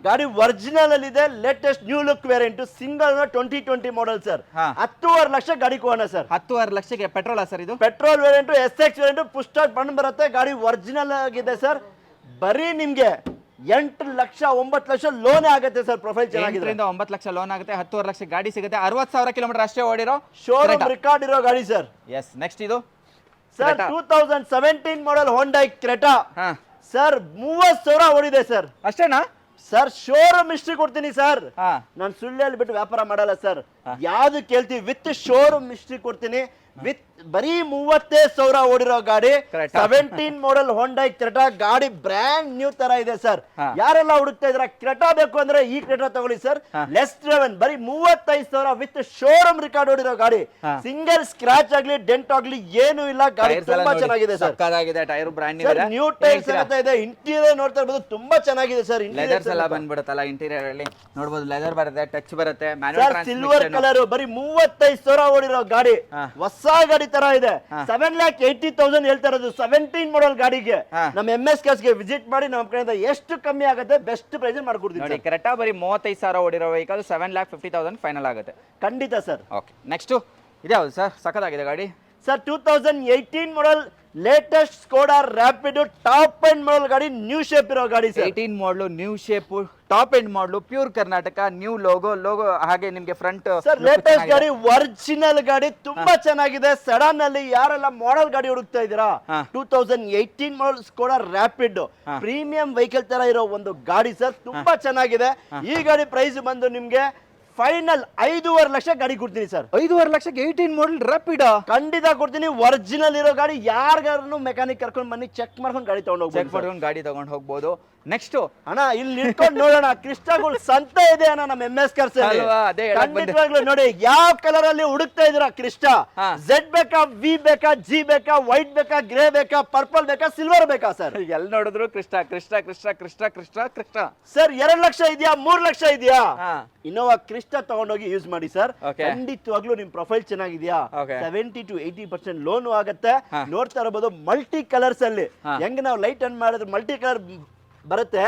ಗಾಡಿ ಒರಿಜಿನಲ್ ಅಲ್ಲಿ ಇದೆ, latest new look variant, single owner 2020 model sir. 10.5 lakh ಗಾಡಿ ಕೊಡೋಣ ಸರ್. 10.5 ಲಕ್ಷಕ್ಕೆ ಪೆಟ್ರೋಲ್ ಸರ್ ಇದು? Petrol variant, SX variant, push start button ಬರುತ್ತೆ. ಗಾಡಿ ಒರಿಜಿನಲ್ ಆಗಿದೆ ಸರ್. ಬರೀ ನಿಮ್ಗೆ 8 ಲಕ್ಷ 9 ಲಕ್ಷ ಲೋನ್ ಆಗುತ್ತೆ ಸರ್. ಪ್ರೊಫೈಲ್ ಚೆನ್ನಾಗಿದೆ, 9 ಲಕ್ಷ ಲೋನ್ ಆಗುತ್ತೆ. 10.5 ಲಕ್ಷ ಗಾಡಿ ಸಿಗುತ್ತೆ. 60,000 ಕಿಲೋಮೀಟರ್ ಅಷ್ಟೇ ಓಡಿರೋ ಶೋರೂಮ್ ರೆಕಾರ್ಡ್ ಇರೋ ಗಾಡಿ ಸರ್. ಎಸ್, ನೆಕ್ಸ್ಟ್ ಇದು sir 2017 model Hyundai Creta sir. 30,000 ಓಡಿದೆ ಸರ್. ಅಷ್ಟೇನಾ ಸರ್? ಶೋರೂಮ್ ಹಿಸ್ಟ್ರಿ ಕೊಡ್ತೀನಿ ಸರ್. ನಾನು ಸುಳ್ಳು ಹೇಳ್ಬಿಟ್ಟು ವ್ಯಾಪಾರ ಮಾಡಲ್ಲ ಸರ್. ಯಾವ್ದು ಕೇಳ್ತೀವಿ ವಿತ್ ಶೋರೂಮ್ ಹಿಸ್ಟ್ರಿ ಕೊಡ್ತೀನಿ. ವಿತ್ ಬರೀ 30,000 ಓಡಿರೋ ಗಾಡಿ, 17 ಮಾಡೆಲ್ ಹೋಂಡೈ ಕ್ರೆಟಾ ಗಾಡಿ, ಬ್ರ್ಯಾಂಡ್ ನ್ಯೂ ತರ ಇದೆ ಸರ್. ಯಾರೆಲ್ಲ ಹುಡುಕ್ತಾ ಇದ್ರ ಕ್ರೆಟಾ ಬೇಕು ಅಂದ್ರೆ ಈ ಕ್ರೆಟಾ ತಗೊಳ್ಳಿ ಸರ್. ಲೆಸ್ ಡ್ರೈವನ್, ಬರೀ 35,000 ವಿತ್ ಶೋರೂಮ್ ರಿಕಾರ್ಡ್ ಓಡಿರೋ ಗಾಡಿ. ಸಿಂಗಲ್ ಸ್ಕ್ರಾಚ್ ಆಗ್ಲಿ ಡೆಂಟ್ ಆಗ್ಲಿ ಏನು ಇಲ್ಲ. ಗಾಡಿ ತುಂಬಾ ಚೆನ್ನಾಗಿದೆ sir. Tyre brand new tyres ಇದೆ. ಇಂಟೀರಿಯರ್ ನೋಡ್ತಾ ಇರ್ಬೋದು, ತುಂಬಾ ಚೆನ್ನಾಗಿದೆ ಸರ್. ಲೆದರ್ಸ್ ಎಲ್ಲ ಬಂದ್ಬಿಡುತ್ತಲ್ಲ ಇಂಟೀರಿಯರ್ ಅಲ್ಲಿ ನೋಡಬಹುದು. ಲೆದರ್ ಬರುತ್ತೆ, ಟಚ್ ಬರುತ್ತೆ, ಸಿಲ್ವರ್ ಕಲರ್, ಬರೀ 35,000 ಓಡಿರೋ ಗಾಡಿ, ಹೊಸ ಗಾಡಿ ತರ ಇದೆ. 7,80,000 ಹೇಳ್ತಾ ಇರೋದು 17 ಮಾಡೆಲ್ ಗಾಡಿಗೆ. ನಮ್ಮ MS ಗೆ ವಿಸಿಟ್ ಮಾಡಿ ನಮ್ಮ ಕಡೆಯಿಂದ ಎಷ್ಟು ಕಮ್ಮಿ ಆಗುತ್ತೆ ಬೆಸ್ಟ್ ಪ್ರೈಸ್ ಮಾಡ್ಕೊಡ್ತೀವಿ ನೋಡಿ. ಕರೆಕ್ಟಾ ಬರೀ 35,000 ಓಡಿರೋ ವೆಹಿಕಲ್ 7,50,000 ಫೈನಲ್ ಆಗುತ್ತೆ. ಖಂಡಿತ ಸರ್. ಓಕೆ, ನೆಕ್ಸ್ಟ್ ಇದ್ಯಾವುದು ಸರ್? ಸಖತ್ತಾಗಿದೆ ಗಾಡಿ sir. 2018 model latest Skoda Rapid top end model ಗಾಡಿ, ನ್ಯೂ ಶೇಪ್ ಇರೋ ಗಾಡಿ sir. 18 model, new shape, top end model, pure Karnataka, new logo ಹಾಗೆ ನಿಮ್ಗೆ ಫ್ರಂಟ್ ಸರ್. ಲೇಟೆಸ್ಟ್ ಗಾಡಿ, ಒರಿಜಿನಲ್ ಗಾಡಿ, ತುಂಬಾ ಚೆನ್ನಾಗಿದೆ. ಸಡನ್ ಅಲ್ಲಿ ಯಾರೆಲ್ಲ ಮಾಡೆಲ್ ಗಾಡಿ ಹುಡುಕ್ತಾ ಇದೀರಾ, 2018 model Skoda rapid premium vehicle ತರ ಇರೋ ಒಂದು ಗಾಡಿ ಸರ್. ತುಂಬಾ ಚೆನ್ನಾಗಿದೆ. ಈ ಗಾಡಿ ಪ್ರೈಸ್ ಬಂದು ನಿಮ್ಗೆ ಫೈನಲ್ 5.5 ಲಕ್ಷ ಗಾಡಿ ಕೊಡ್ತೀನಿ ಸರ್. 5.5 ಲಕ್ಷಕ್ಕೆ 18 ಮಾಡೆಲ್ ರ್ಯಾಪಿಡ್ ಖಂಡಿತ ಕೊಡ್ತೀನಿ. ಒರಿಜಿನಲ್ ಇರೋ ಗಾಡಿ. ಯಾರಿಗಾರು ಮೆಕ್ಯಾನಿಕ್ ಕರ್ಕೊಂಡು ಬನ್ನಿ, ಚೆಕ್ ಮಾಡ್ಕೊಂಡು ಗಾಡಿ ತಗೊಂಡು ಹೋಗ್ಬೋದು. ನೆಕ್ಸ್ಟ್ ಅಣ್ಣ ಇಲ್ಲಿ ನಿಂತ್ಕೊಂಡು ನೋಡೋಣ, ಕ್ರಿಸ್ಟಾಗಳು ಸಂತೆ ಇದೆ ಅಣ್ಣ ನಮ್ಮ MS ಕಾರ್ಸ್ ಅಲ್ಲಿ. ಖಂಡಿತವಾಗ್ಲೂ ನೋಡಿ, ಯಾವ ಕಲರ್ ಅಲ್ಲಿ ಹುಡುಕ್ತಾ ಇದೀರಾ ಕ್ರಿಸ್ಟಾ? Z ಬೇಕಾ, V ಬೇಕಾ, G ಬೇಕಾ, ವೈಟ್ ಬೇಕಾ, ಗ್ರೇ ಬೇಕಾ, ಪರ್ಪಲ್ ಬೇಕಾ, ಸಿಲ್ವರ್ ಬೇಕಾ ಸರ್? ಎಲ್ಲಿ ನೋಡಿದ್ರು ಕ್ರಿಸ್ಟಾ ಸರ್. 2 ಲಕ್ಷ ಇದೆಯಾ, 3 ಲಕ್ಷ ಇದೆಯಾ? ಇನ್ನೋವಾ ಕ್ರಿಸ್ಟಾ ತಗೊಂಡೋಗಿ ಯೂಸ್ ಮಾಡಿ ಸರ್. ಖಂಡಿತವಾಗ್ಲೂ ನಿಮ್ ಪ್ರೊಫೈಲ್ ಚೆನ್ನಾಗಿದ್ಯಾ, 70 to 80% ಲೋನ್ ಆಗುತ್ತೆ. ನೋಡ್ತಾ ಇರಬಹುದು ಮಲ್ಟಿ ಕಲರ್ಸ್ ಅಲ್ಲಿ. ಹೆಂಗ್ ನಾವು ಲೈಟ್ ಆನ್ ಮಾಡಿದ್ರೆ ಮಲ್ಟಿ ಕಲರ್ ಬರುತ್ತೆ,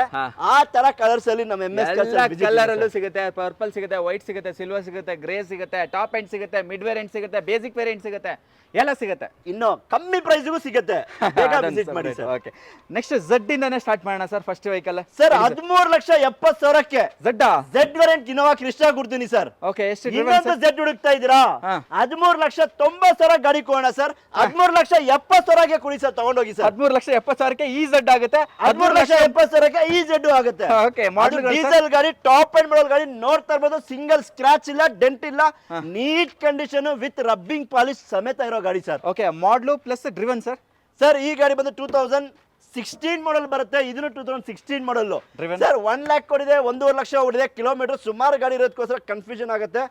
ಆ ತರ ಕಲರ್ಸ್ ಅಲ್ಲಿ ನಮ್ಮ MS ಕಲರ್ ಅಲ್ಲೂ ಸಿಗುತ್ತೆ. ಪರ್ಪಲ್ ಸಿಗುತ್ತೆ, ವೈಟ್ ಸಿಗುತ್ತೆ, ಸಿಲ್ವರ್ ಸಿಗುತ್ತೆ, ಗ್ರೇ ಸಿಗುತ್ತೆ, ಟಾಪ್ ಎಂಡ್ ಸಿಗುತ್ತೆ, ಮಿಡ್ ವೇರಿಯಂಟ್ ಸಿಗುತ್ತೆ, ಬೇಸಿಕ್ ವೇರಿಯಂಟ್ ಸಿಗುತ್ತೆ, ಎಲ್ಲ ಸಿಗುತ್ತೆ. ಇನ್ನು ಕಮ್ಮಿ ಪ್ರೈಸ್ಗೂ ಸಿಗುತ್ತೆ. ವಿಸಿಟ್ ಮಾಡಿ ಸರ್. ಓಕೆ, ನೆಕ್ಸ್ಟ್ Z ಇಂದಾನೆ ಸ್ಟಾರ್ಟ್ ಮಾಡೋಣ ಸರ್. ಫಸ್ಟ್ ವೆಹಿಕಲ್ ಸರ್ 13,70,000ಕ್ಕೆ Z ವೇರಿಯಂಟ್ ಇನೋವಾ ಕ್ರಿಸ್ಟಾ ಕೊಡ್ತೀನಿ ಸರ್. ಓಕೆ, ಎಷ್ಟು ಇನ್ನೊಂದು Z ಹುಡುಕ್ತಾ ಇದ್ದೀರಾ? 13,90,000 ಗಾಡಿ ಕೊಡೋಣ ಸರ್. 13,70,000ಗೆ ಕೊಡಿ ಸರ್, ತಗೊಂಡೋಗಿ ಸರ್. 13,70,000ಕ್ಕೆ ಈ Z ಆಗುತ್ತೆ. 13,70,000ಕ್ಕೆ ಈ Z ಆಗುತ್ತೆ. ಓಕೆ, ಡೀಸೆಲ್ ಗಾಡಿ, ಟಾಪ್ ಅಂಡ್ ಮಾಡೆಲ್ ಗಾಡಿ. ನೋಡ್ತಾ ಇರ್ಬೋದು, ಸಿಂಗಲ್ ಸ್ಕ್ರಾಚ್ ಇಲ್ಲ, ಡೆಂಟ್ ಇಲ್ಲ, neat condition with rubbing polish ಸಮೇತ ಇರೋ ಗಾಡಿ sir. Okay, model plus driven sir. Sir ಈ ಗಾಡಿ ಬಂದು 2016 ಮಾಡೆಲ್ ಬರುತ್ತೆ. ಇದನ್ನು 2016 ಮಾಡೆಲ್ ಸರ್. 1 ಲ್ಯಾಕ್ ಕೊಡಿದೆ, 1.5 ಲಕ್ಷ ಓಡಿದೆ ಕಿಲೋಮೀಟರ್. ಸುಮಾರು ಗಾಡಿ ಇರೋದಕ್ಕೋಸ್ಕರ ಕನ್ಫ್ಯೂಷನ್ ಆಗುತ್ತೆ.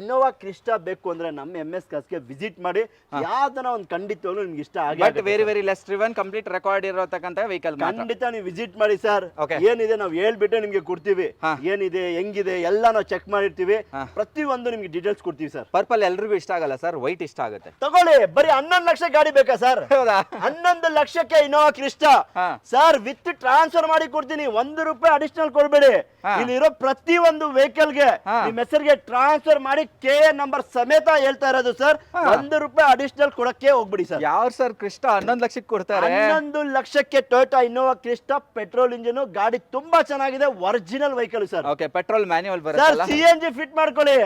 ಇನೋವಾ ಕ್ರಿಸ್ಟಾ ಬೇಕು ಅಂದ್ರೆ ನಮ್ಮ MS ಕಾರ್ಸ್ಗೆ ವಿಸಿಟ್ ಮಾಡಿ. ಯಾವ್ದನ ಒಂದು ಖಂಡಿತವಾಗ್ಲೂ ನಿಮ್ಗೆ ಇಷ್ಟ ಆಗುತ್ತೆ. Very less driven, complete record ಇರತಕ್ಕಂತ ವೆಹಿಕಲ್. ಖಂಡಿತ ನೀವು ವಿಸಿಟ್ ಮಾಡಿ ಸರ್. ಏನಿದೆ ನಾವು ಹೇಳ್ಬಿಟ್ಟು ನಿಮ್ಗೆ ಕೊಡ್ತೀವಿ. ಏನಿದೆ ಹೆಂಗಿದೆ ಎಲ್ಲ ನಾವು ಚೆಕ್ ಮಾಡಿರ್ತೀವಿ. ಪ್ರತಿಯೊಂದು ನಿಮ್ಗೆ ಡೀಟೇಲ್ಸ್ ಕೊಡ್ತೀವಿ ಸರ್. ಪರ್ಪಲ್ ಎಲ್ರಿಗೂ ಇಷ್ಟ ಆಗಲ್ಲ ಸರ್, ವೈಟ್ ಇಷ್ಟ ಆಗುತ್ತೆ. ತಗೊಳ್ಳಿ. ಬರೀ 11 ಲಕ್ಷ ಗಾಡಿ ಬೇಕಾ ಸರ್? 11 ಲಕ್ಷಕ್ಕೆ Innova Crysta sir with transfer ಮಾಡಿ ಕೊಡ್ತೀನಿ, ₹1 ಅಡಿಷನಲ್ ಕೊಡ್ಬೇಡಿ. ಇಲ್ಲಿರೋ ಪ್ರತಿ ಒಂದು ವೆಹಿಕಲ್ ಗೆ ನಿಮ್ ಹೆಸರಿಗೆ ಟ್ರಾನ್ಸ್ಫರ್ ಮಾಡಿ KA ನಂಬರ್ ಸಮೇತ ಹೇಳ್ತಾ ಇರೋದು ಸರ್. ₹1 ಅಡಿಷನಲ್ ಕೊಡಕ್ಕೆ ಹೋಗ್ಬಿಡಿ ಸರ್. ಯಾವ ಸರ್ ಕ್ರಿಸ್ಟಾ 11 ಲಕ್ಷಕ್ಕೆ ಕೊಡ್ತಾರೆ? 11 ಲಕ್ಷಕ್ಕೆ Toyota Innova Crysta petrol engine ಗಾಡಿ ತುಂಬಾ ಚೆನ್ನಾಗಿದೆ, original vehicle sir. Okay, petrol manual sir ಬರುತ್ತೆ, CNG ಫಿಟ್ ಮಾಡ್ಕೊಳ್ಳಿ,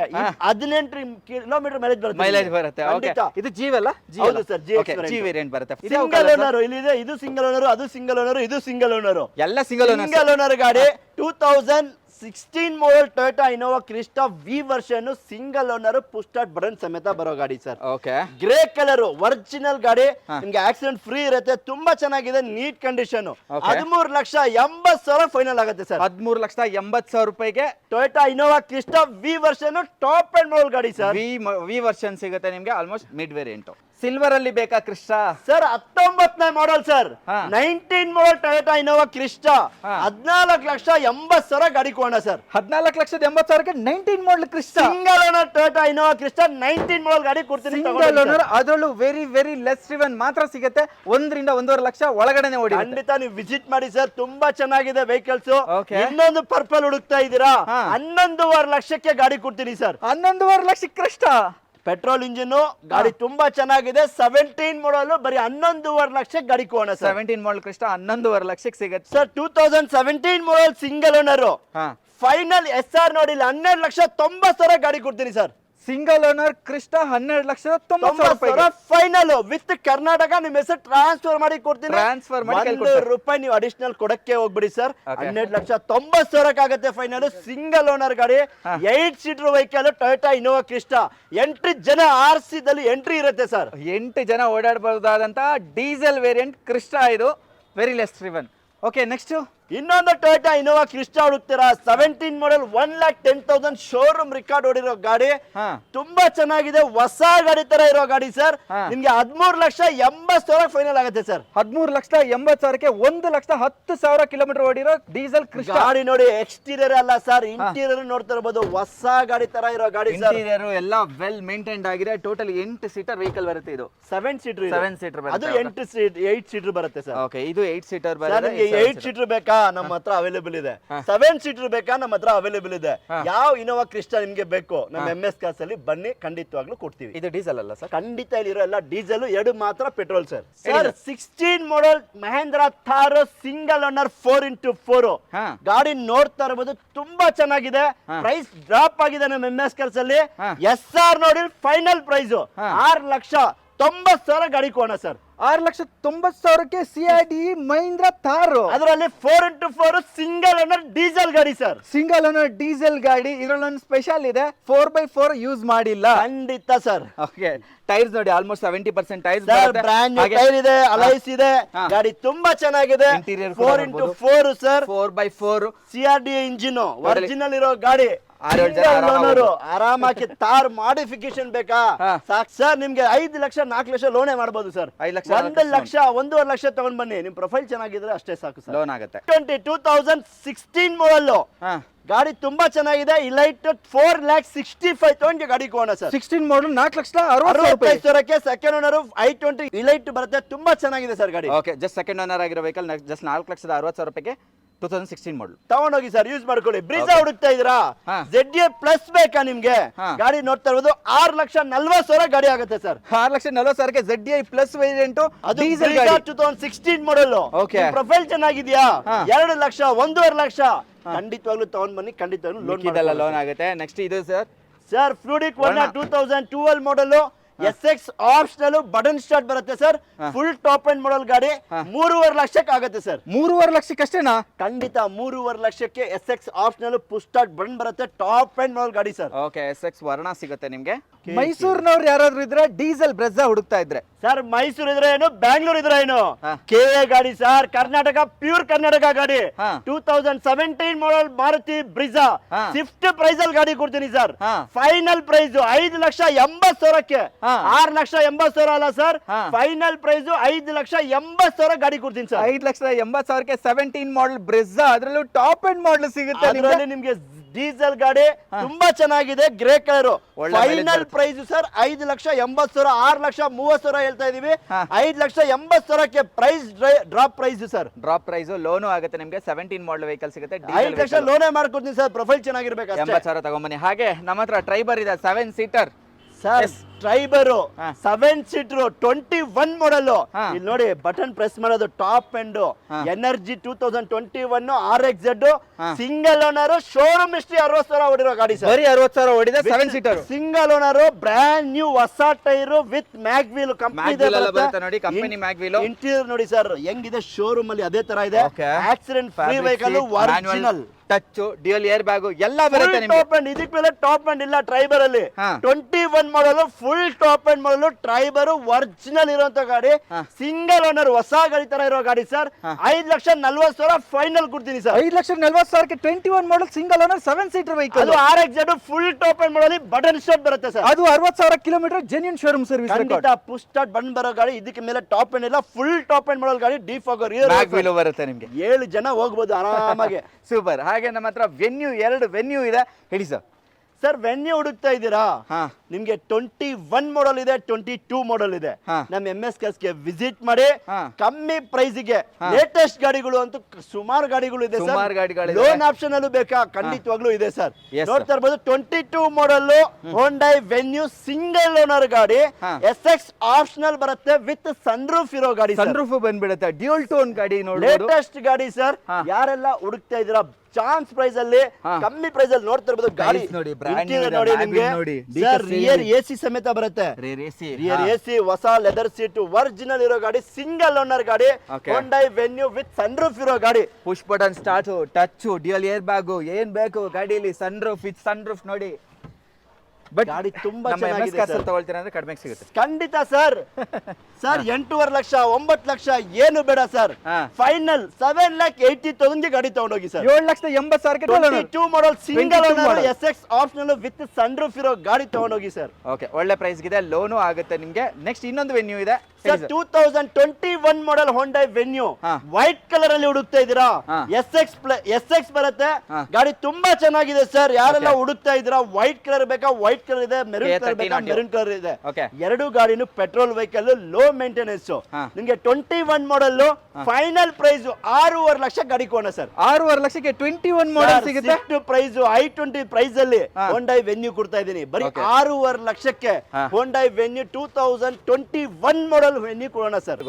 18 ಕಿಲೋಮೀಟರ್ ಮೈಲೇಜ್ ಬರುತ್ತೆ. ಓಕೆ, ಇದು ಜೀವ್ ಅಲ್ಲ? ಹೌದು ಸರ್, ಜಿ ವೇರಿಯಂಟ್ ಬರುತ್ತೆ. ಸಿಂಗಲ್ ಓನರ್ ಇಲ್ಲಿದೆ, ಇದು ಸಿಂಗಲ್ ಓನರ್, ಅದು ಸಿಂಗಲ್ ಓನರ್, ಇದು ಸಿಂಗಲ್ ಓನರ್, ಎಲ್ಲ ಸಿಂಗಲ್ ಓನರ್ ಗಾಡಿ. 2016 model Toyota Innova Crysta V version, single owner, push start button ಸಮೇತ ಬರೋ ಗಾಡಿ sir. Okay, grey colour original ಗಾಡಿ, ನಿಮ್ಗೆ ಆಕ್ಸಿಡೆಂಟ್ ಫ್ರೀ ಇರುತ್ತೆ, ತುಂಬಾ ಚೆನ್ನಾಗಿದೆ, ನೀಟ್ ಕಂಡೀಷನ್. 13,80,000 ಫೈನಲ್ ಆಗುತ್ತೆ ಸರ್. 13,80,000 ರೂಪಾಯಿಗೆ Toyota Innova Crysta V version top end model ಗಾಡಿ ಸರ್. ವಿ ವರ್ಷನ್ ಸಿಗುತ್ತೆ ನಿಮ್ಗೆ, ಆಲ್ಮೋಸ್ಟ್ ಮಿಡ್ ವೇರಿಯಂಟ್. ಸಿಲ್ವರ್ ಅಲ್ಲಿ ಬೇಕಾ ಕ್ರಿಸ್ಟಾ ಸರ್? 19ನೇ model sir, 19 model Toyota Innova Crysta, 14,80,000 ಗಾಡಿ ಕೊಡೋಣ ಸರ್. 14,80,000ಕ್ಕೆ 19 model Crysta, single owner Toyota Innova Crysta 19 model ಗಾಡಿ ಕೊಡ್ತೀನಿ. ಸಿಂಗಲ್ ಓನರ್, ಅದರಲ್ಲೂ ವೆರಿ ಲೆಸ್ ಡ್ರಿವನ್ ಮಾತ್ರ ಸಿಗುತ್ತೆ. 1-1.5 ಲಕ್ಷ ಒಳಗಡೆ ಓಡಿ. ಖಂಡಿತ ನೀವು ವಿಸಿಟ್ ಮಾಡಿ ಸರ್, ತುಂಬಾ ಚೆನ್ನಾಗಿದೆ ವೆಹಿಕಲ್ಸ್. ಇನ್ನೊಂದು ಪರ್ಪಲ್ ಹುಡುಕ್ತಾ ಇದ್ದೀರಾ? 11.5 ಲಕ್ಷಕ್ಕೆ ಗಾಡಿ ಕೊಡ್ತೀನಿ ಸರ್. 11.5 ಲಕ್ಷಕ್ಕೆ ಕ್ರಿಸ್ಟಾ ಪೆಟ್ರೋಲ್ ಇಂಜಿನ್ ಗಾಡಿ ತುಂಬಾ ಚೆನ್ನಾಗಿದೆ, 17 ಮಾಡೆಲ್, ಬರೀ 11.5 ಲಕ್ಷಕ್ಕೆ ಗಾಡಿ ಕೊಡೋಣ ಸರ್. 17 ಮಾಡೆಲ್ ಕ್ರಿಸ್ಟಾ 11.5 ಲಕ್ಷಕ್ಕೆ ಸಿಗುತ್ತೆ sir. 2017 model single owner, final SR ನೋಡಿಲ್ಲ, 12,90,000 ಗಾಡಿ ಕೊಡ್ತೀನಿ sir. Single owner Crysta 12,90,000 final with Karnataka ನಿಮ್ಮ ಹೆಸರು ಟ್ರಾನ್ಸ್ಫರ್ ಮಾಡಿ ಕೊಡ್ತೀನಿ. ಟ್ರಾನ್ಸ್ಫರ್ ಮಾಡಿ ₹1 ನೀವು ಅಡಿಷನಲ್ ಕೊಡಕ್ಕೆ ಹೋಗ್ಬಿಡಿ ಸರ್. 12,90,000 ಆಗುತ್ತೆ ಫೈನಲ್. ಸಿಂಗಲ್ ಓನರ್ ಗಾಡಿ, 8 seater vehicle Toyota Innova Crysta, 8 ಜನ RC ದಲ್ಲಿ ಎಂಟ್ರಿ ಇರುತ್ತೆ ಸರ್. 8 ಜನ ಓಡಾಡಬಹುದಾದಂತ ಡೀಸೆಲ್ ವೇರಿಯಂಟ್ ಕ್ರಿಸ್ಟಾ, ಇದು very less driven. Okay, next ಇನ್ನೊಂದು ಟೊಯೋಟಾ ಇನ್ನೋವಾ ಕ್ರಿಸ್ಟಾ ಹುಡುಕ್ತೀರಾ? 17 ಮಾಡೆಲ್, 1,10,000 ಶೋರೂಮ್ ರೆಕಾರ್ಡ್ ಹೊಡಿರೋ ಗಾಡಿ, ತುಂಬಾ ಚೆನ್ನಾಗಿದೆ, ಹೊಸ ಗಾಡಿ ತರ ಇರೋ ಗಾಡಿ ಸರ್. ನಿಮ್ಗೆ 13,80,000 ಫೈನಲ್ ಆಗುತ್ತೆ ಸರ್. 13,80,000ಕ್ಕೆ 1,10,000 ಕಿಲೋಮೀಟರ್ ಓಡಿರೋ ಡೀಸೆಲ್ ಕ್ರಿಸ್ಟಾ ಗಾಡಿ ನೋಡಿ. ಎಕ್ಸ್ಟೀರಿಯರ್ ಅಲ್ಲ ಸರ್, ಇಂಟೀರಿಯರ್ ನೋಡ್ತಾ ಇರಬಹುದು, ಹೊಸ ಗಾಡಿ ತರ ಇರೋ ಗಾಡಿ ಸರ್. ಇಂಟೀರಿಯರ್ ಎಲ್ಲ ವೆಲ್ ಮೇಂಟೈನ್ಡ್ ಆಗಿದೆ. ಟೋಟಲ್ 8 ಸೀಟರ್ ವೆಹಿಕಲ್ ಬರುತ್ತೆ. ಇದು 7 ಸೀಟರ್, 7 ಸೀಟರ್ ಅದು 8 ಸೀಟರ್ ಬರುತ್ತೆ ಸರ್. ಓಕೆ, ಇದು 8 ಸೀಟರ್ ಬರುತ್ತೆ. 8 ಸೀಟರ್ ಬೇಕಾ? ನಮ್ಮ ಹತ್ರ ಅವೈಲೇಬಲ್ ಇದೆ. 7 ಸೀಟರ್ ಬೇಕಾ? ನಮ್ಮ ಹತ್ರ ಅವೈಲೇಬಲ್ ಇದೆ. ಯಾವ ಇನ್ನೋವಾ ಕ್ರಿಸ್ಟಾ ನಿಮ್ಗೆ ಬೇಕು, ನಮ್ಮ MS ಕಾರ್ಸ್ ಅಲ್ಲಿ ಬನ್ನಿ, ಖಂಡಿತವಾಗ್ಲೂ ಕೊಡ್ತೀವಿ. ಇದು ಡೀಸೆಲ್ ಅಲ್ಲ ಸರ್? ಖಂಡಿತ ಇಲ್ಲಿರೋ ಎಲ್ಲ ಡೀಸೆಲ್, 2 ಮಾತ್ರ petrol sir. Sir 16 model Mahindra Thar single owner 4x4 ಗಾಡಿ ನೋಡ್ತಾ ಇರಬಹುದು, ತುಂಬಾ ಚೆನ್ನಾಗಿದೆ. ಪ್ರೈಸ್ ಡ್ರಾಪ್ ಆಗಿದೆ ನಮ್ಮ MS ಕಾರ್ಸ್ ಅಲ್ಲಿ. SR ನೋಡಿ ಫೈನಲ್ ಪ್ರೈಸ್ 6,90,000 ಗಾಡಿ ಕೊಡೋಣ ಸರ್. 6,90,000ಕ್ಕೆ CID ಮಹೀಂದ್ರ ಥಾರ್, ಅದರಲ್ಲಿ 4x4 ಸಿಂಗಲ್ ಓನರ್ ಡೀಸೆಲ್ ಗಾಡಿ ಸರ್. ಸಿಂಗಲ್ ಓನರ್ ಡೀಸೆಲ್ ಗಾಡಿ. ಇದರಲ್ಲೊಂದು ಸ್ಪೆಷಲ್ ಇದೆ, 4x4 ಯೂಸ್ ಮಾಡಿಲ್ಲ. ಖಂಡಿತ ಸರ್. ಓಕೆ, ಟೈರ್ಸ್ ನೋಡಿ, almost 70% tyres brand new tyre ಇದೆ, ಅಲೈಸ್ ಇದೆ, ಗಾಡಿ ತುಂಬಾ ಚೆನ್ನಾಗಿದೆ. Interior 4x4 sir, 4x4 CRD engine original ಇರೋ ಗಾಡಿ. ಆರಾಮಾಗಿ ತಾರ್ ಮಾಡಿಫಿಕೇಶನ್ ಬೇಕಾ? ಸಾಕು ಸರ್. ನಿಮ್ಗೆ 5 ಲಕ್ಷ 4 ಲಕ್ಷ ಲೋನೇ ಮಾಡಬಹುದು ಸರ್. 1 ಲಕ್ಷ 1.5 ಲಕ್ಷ ತಗೊಂಡ್ ಬನ್ನಿ, ನಿಮ್ ಪ್ರೊಫೈಲ್ ಚೆನ್ನಾಗಿದ್ರೆ ಅಷ್ಟೇ ಸಾಕು ಸರ್. ಲೋನ್ ಆಗುತ್ತೆ. 2016 ಮಾಡೆಲ್ ಗಾಡಿ ತುಂಬಾ ಚೆನ್ನಾಗಿದೆ. ಇಲೈಟ್ 4,65,000 ಗಾಡಿ ಕೊಡೋಣ sir. 16 model 4,65,000 second owner i20 elite ಬರುತ್ತೆ, ತುಂಬಾ ಚೆನ್ನಾಗಿದೆ ಸರ್ ಗಾಡಿ. ಓಕೆ, ಜಸ್ಟ್ ಸೆಕೆಂಡ್ ಓನರ್ ಆಗಿರೋ ವೆಹಿಕಲ್ ಜಸ್ಟ್ 4,60,000 2016 ಮಾಡೆಲ್ ತಗೊಂಡೋಗಿ ಸರ್, ಯೂಸ್ ಮಾಡ್ಕೊಳ್ಳಿ. ಬ್ರೀಜಾ ಹುಡುಕ್ತಾ ಇದ್ರಾ? ZA ಪ್ಲಸ್ ಬೇಕಾ ನಿಮ್ಗೆ? ಗಾಡಿ ನೋಡ್ತಾ ಇರೋದು 6,40,000 ಗಾಡಿ ಆಗುತ್ತೆ ಸರ್. 6,40,000ಕ್ಕೆ ZA plus variant, diesel 2016 model. Profile ಚೆನ್ನಾಗಿದ್ಯಾ? 2 ಲಕ್ಷ 1.5 ಲಕ್ಷ ಖಂಡಿತವಾಗ್ಲೂ ತಗೊಂಡ್ ಬನ್ನಿ, ಖಂಡಿತವಾಗ್ಲೂ ಲೋನ್ ಆಗುತ್ತೆ. ನೆಕ್ಸ್ಟ್ ಇದು sir Fluidic 2012 model, SX optional button start ಬರುತ್ತೆ sir. Full top end model ಗಾಡಿ, 3.5 ಲಕ್ಷಕ್ಕೆ ಆಗುತ್ತೆ ಸರ್. 3.5 ಲಕ್ಷಕ್ಕೆ ಅಷ್ಟೇನಾ? ಖಂಡಿತ 3.5 ಲಕ್ಷಕ್ಕೆ SX optional push start button ಬರುತ್ತೆ, ಟಾಪ್ ಅಂಡ್ ಮಾಡೆಲ್ ಗಾಡಿ ಸರ್. ಓಕೆ, SX ವರ್ಣ ಸಿಗುತ್ತೆ ನಿಮ್ಗೆ. ಮೈಸೂರಿನವ್ರು ಯಾರಾದ್ರೂ ಇದ್ರೆ ಡೀಸೆಲ್ ಬ್ರೆಜಾ ಹುಡುಕ್ತಾ ಇದ್ರೆ ಸರ್, ಮೈಸೂರು ಇದ್ರೆ ಏನು, ಬ್ಯಾಂಗ್ಳೂರ್ ಇದ್ರೆ ಏನು, KA ಗಾಡಿ ಸರ್. ಕರ್ನಾಟಕ, ಪ್ಯೂರ್ ಕರ್ನಾಟಕ ಗಾಡಿ. 2017 model Maruti Brezza Swift price ಅಲ್ಲಿ ಗಾಡಿ ಕೊಡ್ತೀನಿ ಸರ್. ಫೈನಲ್ ಪ್ರೈಸ್ 5,80,000ಕ್ಕೆ, 6,80,000 ಅಲ್ಲ ಸರ್. ಫೈನಲ್ ಪ್ರೈಸ್ 5,80,000 ಗಾಡಿ ಕೊಡ್ತೀನಿ ಸರ್. 5,80,000ಕ್ಕೆ 17 ಮಾಡೆಲ್ ಬ್ರಿಜಾ, ಅದರಲ್ಲೂ ಟಾಪ್ ಅಂಡ್ ಮಾಡೆಲ್ ಸಿಗುತ್ತೆ. ಅದರಲ್ಲಿ ನಿಮ್ಗೆ ಡೀಸೆಲ್ ಗಾಡಿ ತುಂಬಾ ಚೆನ್ನಾಗಿದೆ, ಗ್ರೇ ಕಲರ್. ಒಳ್ಳೆ mileage ಫೈನಲ್ ಬರುತ್ತೆ. ಪ್ರೈಸ್ ಸರ್ 5,80,000, 6,30,000 ಹೇಳ್ತಾ ಇದೀವಿ. 5,80,000ಕ್ಕೆ price drop price sir. Drop price loan ಆಗುತ್ತೆ ನಿಮಗೆ. 17 ಮಾಡಲ್ ವೆಹಿಕಲ್ ಸಿಗುತ್ತೆ. 5 ಲಕ್ಷ ಲೋನೇ ಮಾಡ್ಕೊಡ್ತೀನಿ ಸರ್, ಪ್ರೊಫೈಲ್ ಚೆನ್ನಾಗಿರ್ಬೇಕು ಅಷ್ಟೇ. 80,000 ತಗೊಂಬನ್ನಿ. ಹಾಗೆ ನಮ್ಮ ಹತ್ರ ಟ್ರೈಬರ್ ಇದೆ 7 seater sir. Triber 7 seater 21 model. ಇಲ್ಲಿ ನೋಡಿ ಬಟನ್ ಪ್ರೆಸ್ ಮಾಡೋದು top end energy 2021 RXZ single owner, showroom history 60,000 ಓಡಿರೋ ಗಾಡಿ ಸರ್. ಬರೀ 60,000 ಓಡಿದೆ. 7 seater single owner, brand new ಹೊಸ tyre with mag wheel company ಬರುತ್ತೆ ನೋಡಿ. Company mag wheel. ಇಂಟೀರಿಯರ್ ನೋಡಿ ಸರ್ ಹೆಂಗಿದೆ, ಶೋರೂಮ್ ಅಲ್ಲಿ ಅದೇ ತರ ಇದೆ. Accident free vehicle, original touch, dual air bag ಎಲ್ಲ ಬರುತ್ತೆ ನಿಮಗೆ. ಟಾಪ್ ಅಂಡ್ ಇದಕ್ಕೆ ಮೇಲೆ ಟಾಪ್ ಅಂಡ್ ಇಲ್ಲ ಟ್ರೈಬರ್ ಅಲ್ಲಿ. 21 model full top end model Triber original ಇರುವಂತ ಗಾಡಿ. ಸಿಂಗಲ್ ಓನರ್ ಹೊಸ ಗಾಡಿ ತರ ಇರೋ ಗಾಡಿ ಸರ್. 5,40,000 ಫೈನಲ್ ಕೊಡ್ತೀನಿ ಸರ್. 5,40,000ಕ್ಕೆ 21 model single owner 7 seater vehicle. ಅದು RXZ full top end model button start ಬರುತ್ತೆ ಸರ್. ಅದು 60,000 kilometre genuine showroom service record. Push start ಬಂದ್ ಬರೋ ಗಾಡಿ. ಇದಕ್ಕೆ ಮೇಲೆ ಟಾಪ್ ಅಂಡ್ ಇಲ್ಲ, ಫುಲ್ ಟಾಪ್ ಅಂಡ್ ಮಾಡಲ್ ಗಾಡಿ. ಡಿಫಾಗರ್ ಮ್ಯಾಗ್ ವೀಲ್ ಬರುತ್ತೆ ನಿಮಗೆ. 7 ಜನ ಹೋಗ್ಬೋದು ಆರಾಮಾಗಿ. ಸೂಪರ್. ಹಾಗೆ ನಮ್ಮ ಹತ್ರ ವೆನ್ಯೂ 2 ವೆನ್ಯೂ ಇದೆ. ಹೇಳಿ ಸರ್. ಸರ್ ವೆನ್ಯೂ ಹುಡುಕ್ತಾ ಇದ್ದೀರಾ? ನಿಮ್ಗೆ 21 ಮಾಡಲ್ ಇದೆ, 22 ಮಾಡಲ್ ಇದೆ. ನಮ್ MS ಗೆ ವಿಸಿಟ್ ಮಾಡಿ. ಕಮ್ಮಿ ಪ್ರೈಸ್ ಗೆ ಲೇಟೆಸ್ಟ್ ಗಾಡಿಗಳು ಅಂತೂ ಸುಮಾರು ಗಾಡಿಗಳು ಇದೆ ಸರ್. ಲೋನ್ ಆಪ್ಷನ್ ಅಲ್ಲೂ ಬೇಕಾ? ಖಂಡಿತವಾಗ್ಲೂ ಇದೆ ಸರ್. ನೋಡ್ತಾ ಇರ್ಬೋದು 22 ಮಾಡಲ್ ಹೋಂಡೈ ವೆನ್ಯೂ ಸಿಂಗಲ್ ಓನರ್ ಗಾಡಿ. SX ಆಪ್ಷನಲ್ ಬರುತ್ತೆ ವಿತ್ ಸನ್ರೂಫ್ ಇರೋ ಗಾಡಿ. ಸನ್ರೂಫ್ ಬಂದ್ಬಿಡುತ್ತೆ. ಡ್ಯೂಲ್ ಟೋನ್ ಗಾಡಿ ನೋಡಿ. ಲೇಟೆಸ್ಟ್ ಗಾಡಿ ಸರ್. ಯಾರೆಲ್ಲ ಹುಡುಕ್ತಾ ಇದ್ದೀರಾ ಚಾನ್ಸ್ ಪ್ರೈಸ್ ಅಲ್ಲಿ, ಕಮ್ಮಿ ಪ್ರೈಸ್ ಅಲ್ಲಿ ನೋಡ್ತಾ ಇರ್ಬೋದು ಗಾಡಿ. ನೋಡಿ ನಿಮ್ಗೆ ಸರ್ ರಿಯರ್ AC ಸಮೇತ ಬರುತ್ತೆ. ರಿಯರ್ AC, ಹೊಸ ಲೆದರ್ ಸೀಟ್, ಒರಿಜಿನಲ್ ಇರೋ ಗಾಡಿ, ಸಿಂಗಲ್ ಓನರ್ ಗಾಡಿ. ಹೋಂಡೈ ವೆನ್ಯೂ ವಿತ್ ಸನ್ರೂಫ್ ಇರೋ ಗಾಡಿ. Push button start, touch, dual air bag ಏನ್ ಬೇಕು ಗಾಡಿಯಲ್ಲಿ. ಸನ್ರೂಫ್ ವಿತ್ ಸನ್ರೂಫ್ ನೋಡಿ. ಬಟ್ ಗಾಡಿ ತುಂಬಾ ಚೆನ್ನಾಗಿದೆ ಸರ್. ತಗೊಳ್ತೀರಾ ಅಂದ್ರೆ ಕಡಿಮೆ ಸಿಗುತ್ತೆ ಖಂಡಿತ ಸರ್. ಸರ್ 8.5 ಲಕ್ಷ 9 ಲಕ್ಷ ಏನು ಬೇಡ ಸರ್. ಫೈನಲ್ 7,80,000 ಗಾಡಿ ತಗೊಂಡೋಗಿ ಸರ್. 7,80,000ಕ್ಕೆ 22 model single owner SX optional with sunroof ಇರೋ ಗಾಡಿ ತಗೊಂಡೋಗಿ ಸರ್. ಓಕೆ, ಒಳ್ಳೆ ಪ್ರೈಸ್ ಇದೆ, ಲೋನು ಆಗುತ್ತೆ ನಿಮ್ಗೆ. ನೆಕ್ಸ್ಟ್ ಇನ್ನೊಂದು ವೆನ್ಯೂ ಇದೆ sir. 2021 model Hyundai Venue white colour ಅಲ್ಲಿ ಹುಡುಕ್ತಾ ಇದ್ದೀರಾ? SX ಬರುತ್ತೆ ಗಾಡಿ. ತುಂಬಾ ಚೆನ್ನಾಗಿದೆ ಸರ್. ಯಾರೆಲ್ಲ ಹುಡುಕ್ತಾ ಇದ್ದೀರಾ ವೈಟ್ ಕಲರ್ ಬೇಕಾ? ವೈಟ್ ಕಲರ್ ಇದೆ. ಮೆರೂನ್ ಕಲರ್ ಬೇಕಾ? ಮೆರೂನ್ ಕಲರ್ ಇದೆ. ಎರಡು ಗಾಡಿನು ಪೆಟ್ರೋಲ್ ವೆಹಿಕಲ್, ಲೋ ಮೇಂಟೆನೆನ್ಸ್. ನಿಮ್ಗೆ 21 ಮಾಡಲ್ ಫೈನಲ್ ಪ್ರೈಸ್ 6.5 ಲಕ್ಷ ಗಾಡಿ ಕೊಡೋಣ ಸರ್. 6.5 ಲಕ್ಷಕ್ಕೆ 21 ಮಾಡಲ್ ಸಿಗುತ್ತೆ. ಪ್ರೈಸ್ I20 ಪ್ರೈಸ್ ಅಲ್ಲಿ ಹೋಂಡೈ ವೆನ್ಯೂ ಕೊಡ್ತಾ ಇದ್ದೀನಿ. ಬರೀ 6.5 ಲಕ್ಷಕ್ಕೆ ಹೋಂಡೈ ವೆನ್ಯೂ 2021 ಮಾಡಲ್ ವೆನ್ಯೂ ಕೊಡೋಣ ಸರ್.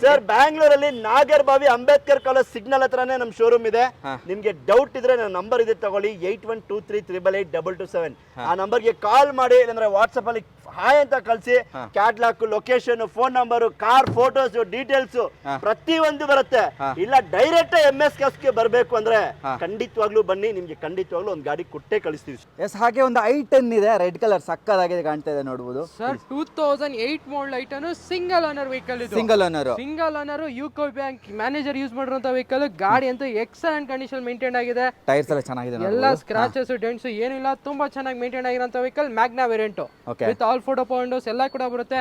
ಸರ್ ಬ್ಯಾಂಗ್ಳೂರಲ್ಲಿ ನಾಗರ್ಬಾವಿ ಅಂಬೇಡ್ಕರ್ ಕಾಲೇಜ್ ಸಿಗ್ನಲ್ ಹತ್ರನೇ ನಮ್ ಶೋರೂಮ್ ಇದೆ. ನಿಮ್ಗೆ ಡೌಟ್ ಇದ್ರೆ ನನ್ನ ನಂಬರ್ ಇದೆ ತಗೊಳ್ಳಿ, 8123882227. ಆ ನಂಬರ್ಗೆ ಕಾಲ್ ಮಾಡಿ, ಇಲ್ಲಾಂದ್ರೆ ವಾಟ್ಸ್ಆಪ್ ಅಲ್ಲಿ ಹಾಯ್ ಅಂತ ಕಳಿಸಿ. Catalogue, location, phone number, car photos, details ಪ್ರತಿಯೊಂದು ಬರುತ್ತೆ. ಇಲ್ಲ ಡೈರೆಕ್ಟ್ MS ಗೆ ಬರಬೇಕು ಅಂದ್ರೆ ಖಂಡಿತವಾಗ್ಲೂ ಬನ್ನಿ, ನಿಮ್ಗೆ ಖಂಡಿತವಾಗ್ಲೂ ಒಂದು ಗಾಡಿ ಕೊಟ್ಟೆ ಕಳಿಸ್ತೀವಿ. ಎಸ್, ಹಾಗೆ ಒಂದು I10 ಇದೆ, ರೆಡ್ ಕಲರ್ ಸಕ್ಕದಾಗಿದೆ ಕಾಣ್ತಾ ಇದೆ, ನೋಡಬಹುದು ಸರ್. 2008 model I10 single owner vehicle. ಇದು single owner UCO bank manager use ಮಾಡಿರುವಂತ ವೆಹಿಕಲ್. ಗಾಡಿ ಅಂತೂ ಎಕ್ಸಲೆಂಟ್ ಕಂಡೀಷನ್ ಮೇಂಟೈನ್ ಆಗಿದೆ. ಟೈರ್ಸ್ ಎಲ್ಲ ಚೆನ್ನಾಗಿದೆ, ಎಲ್ಲ ಸ್ಕ್ರಾಚಸ್ ಡೆಂಟ್ಸ್ ಏನಿಲ್ಲ, ತುಂಬಾ ಚೆನ್ನಾಗಿ ಮೇಂಟೈನ್ ಆಗಿರೋಂತ vehicle. Magna variant with all photo points ಎಲ್ಲ ಕೂಡ ಬರುತ್ತೆ.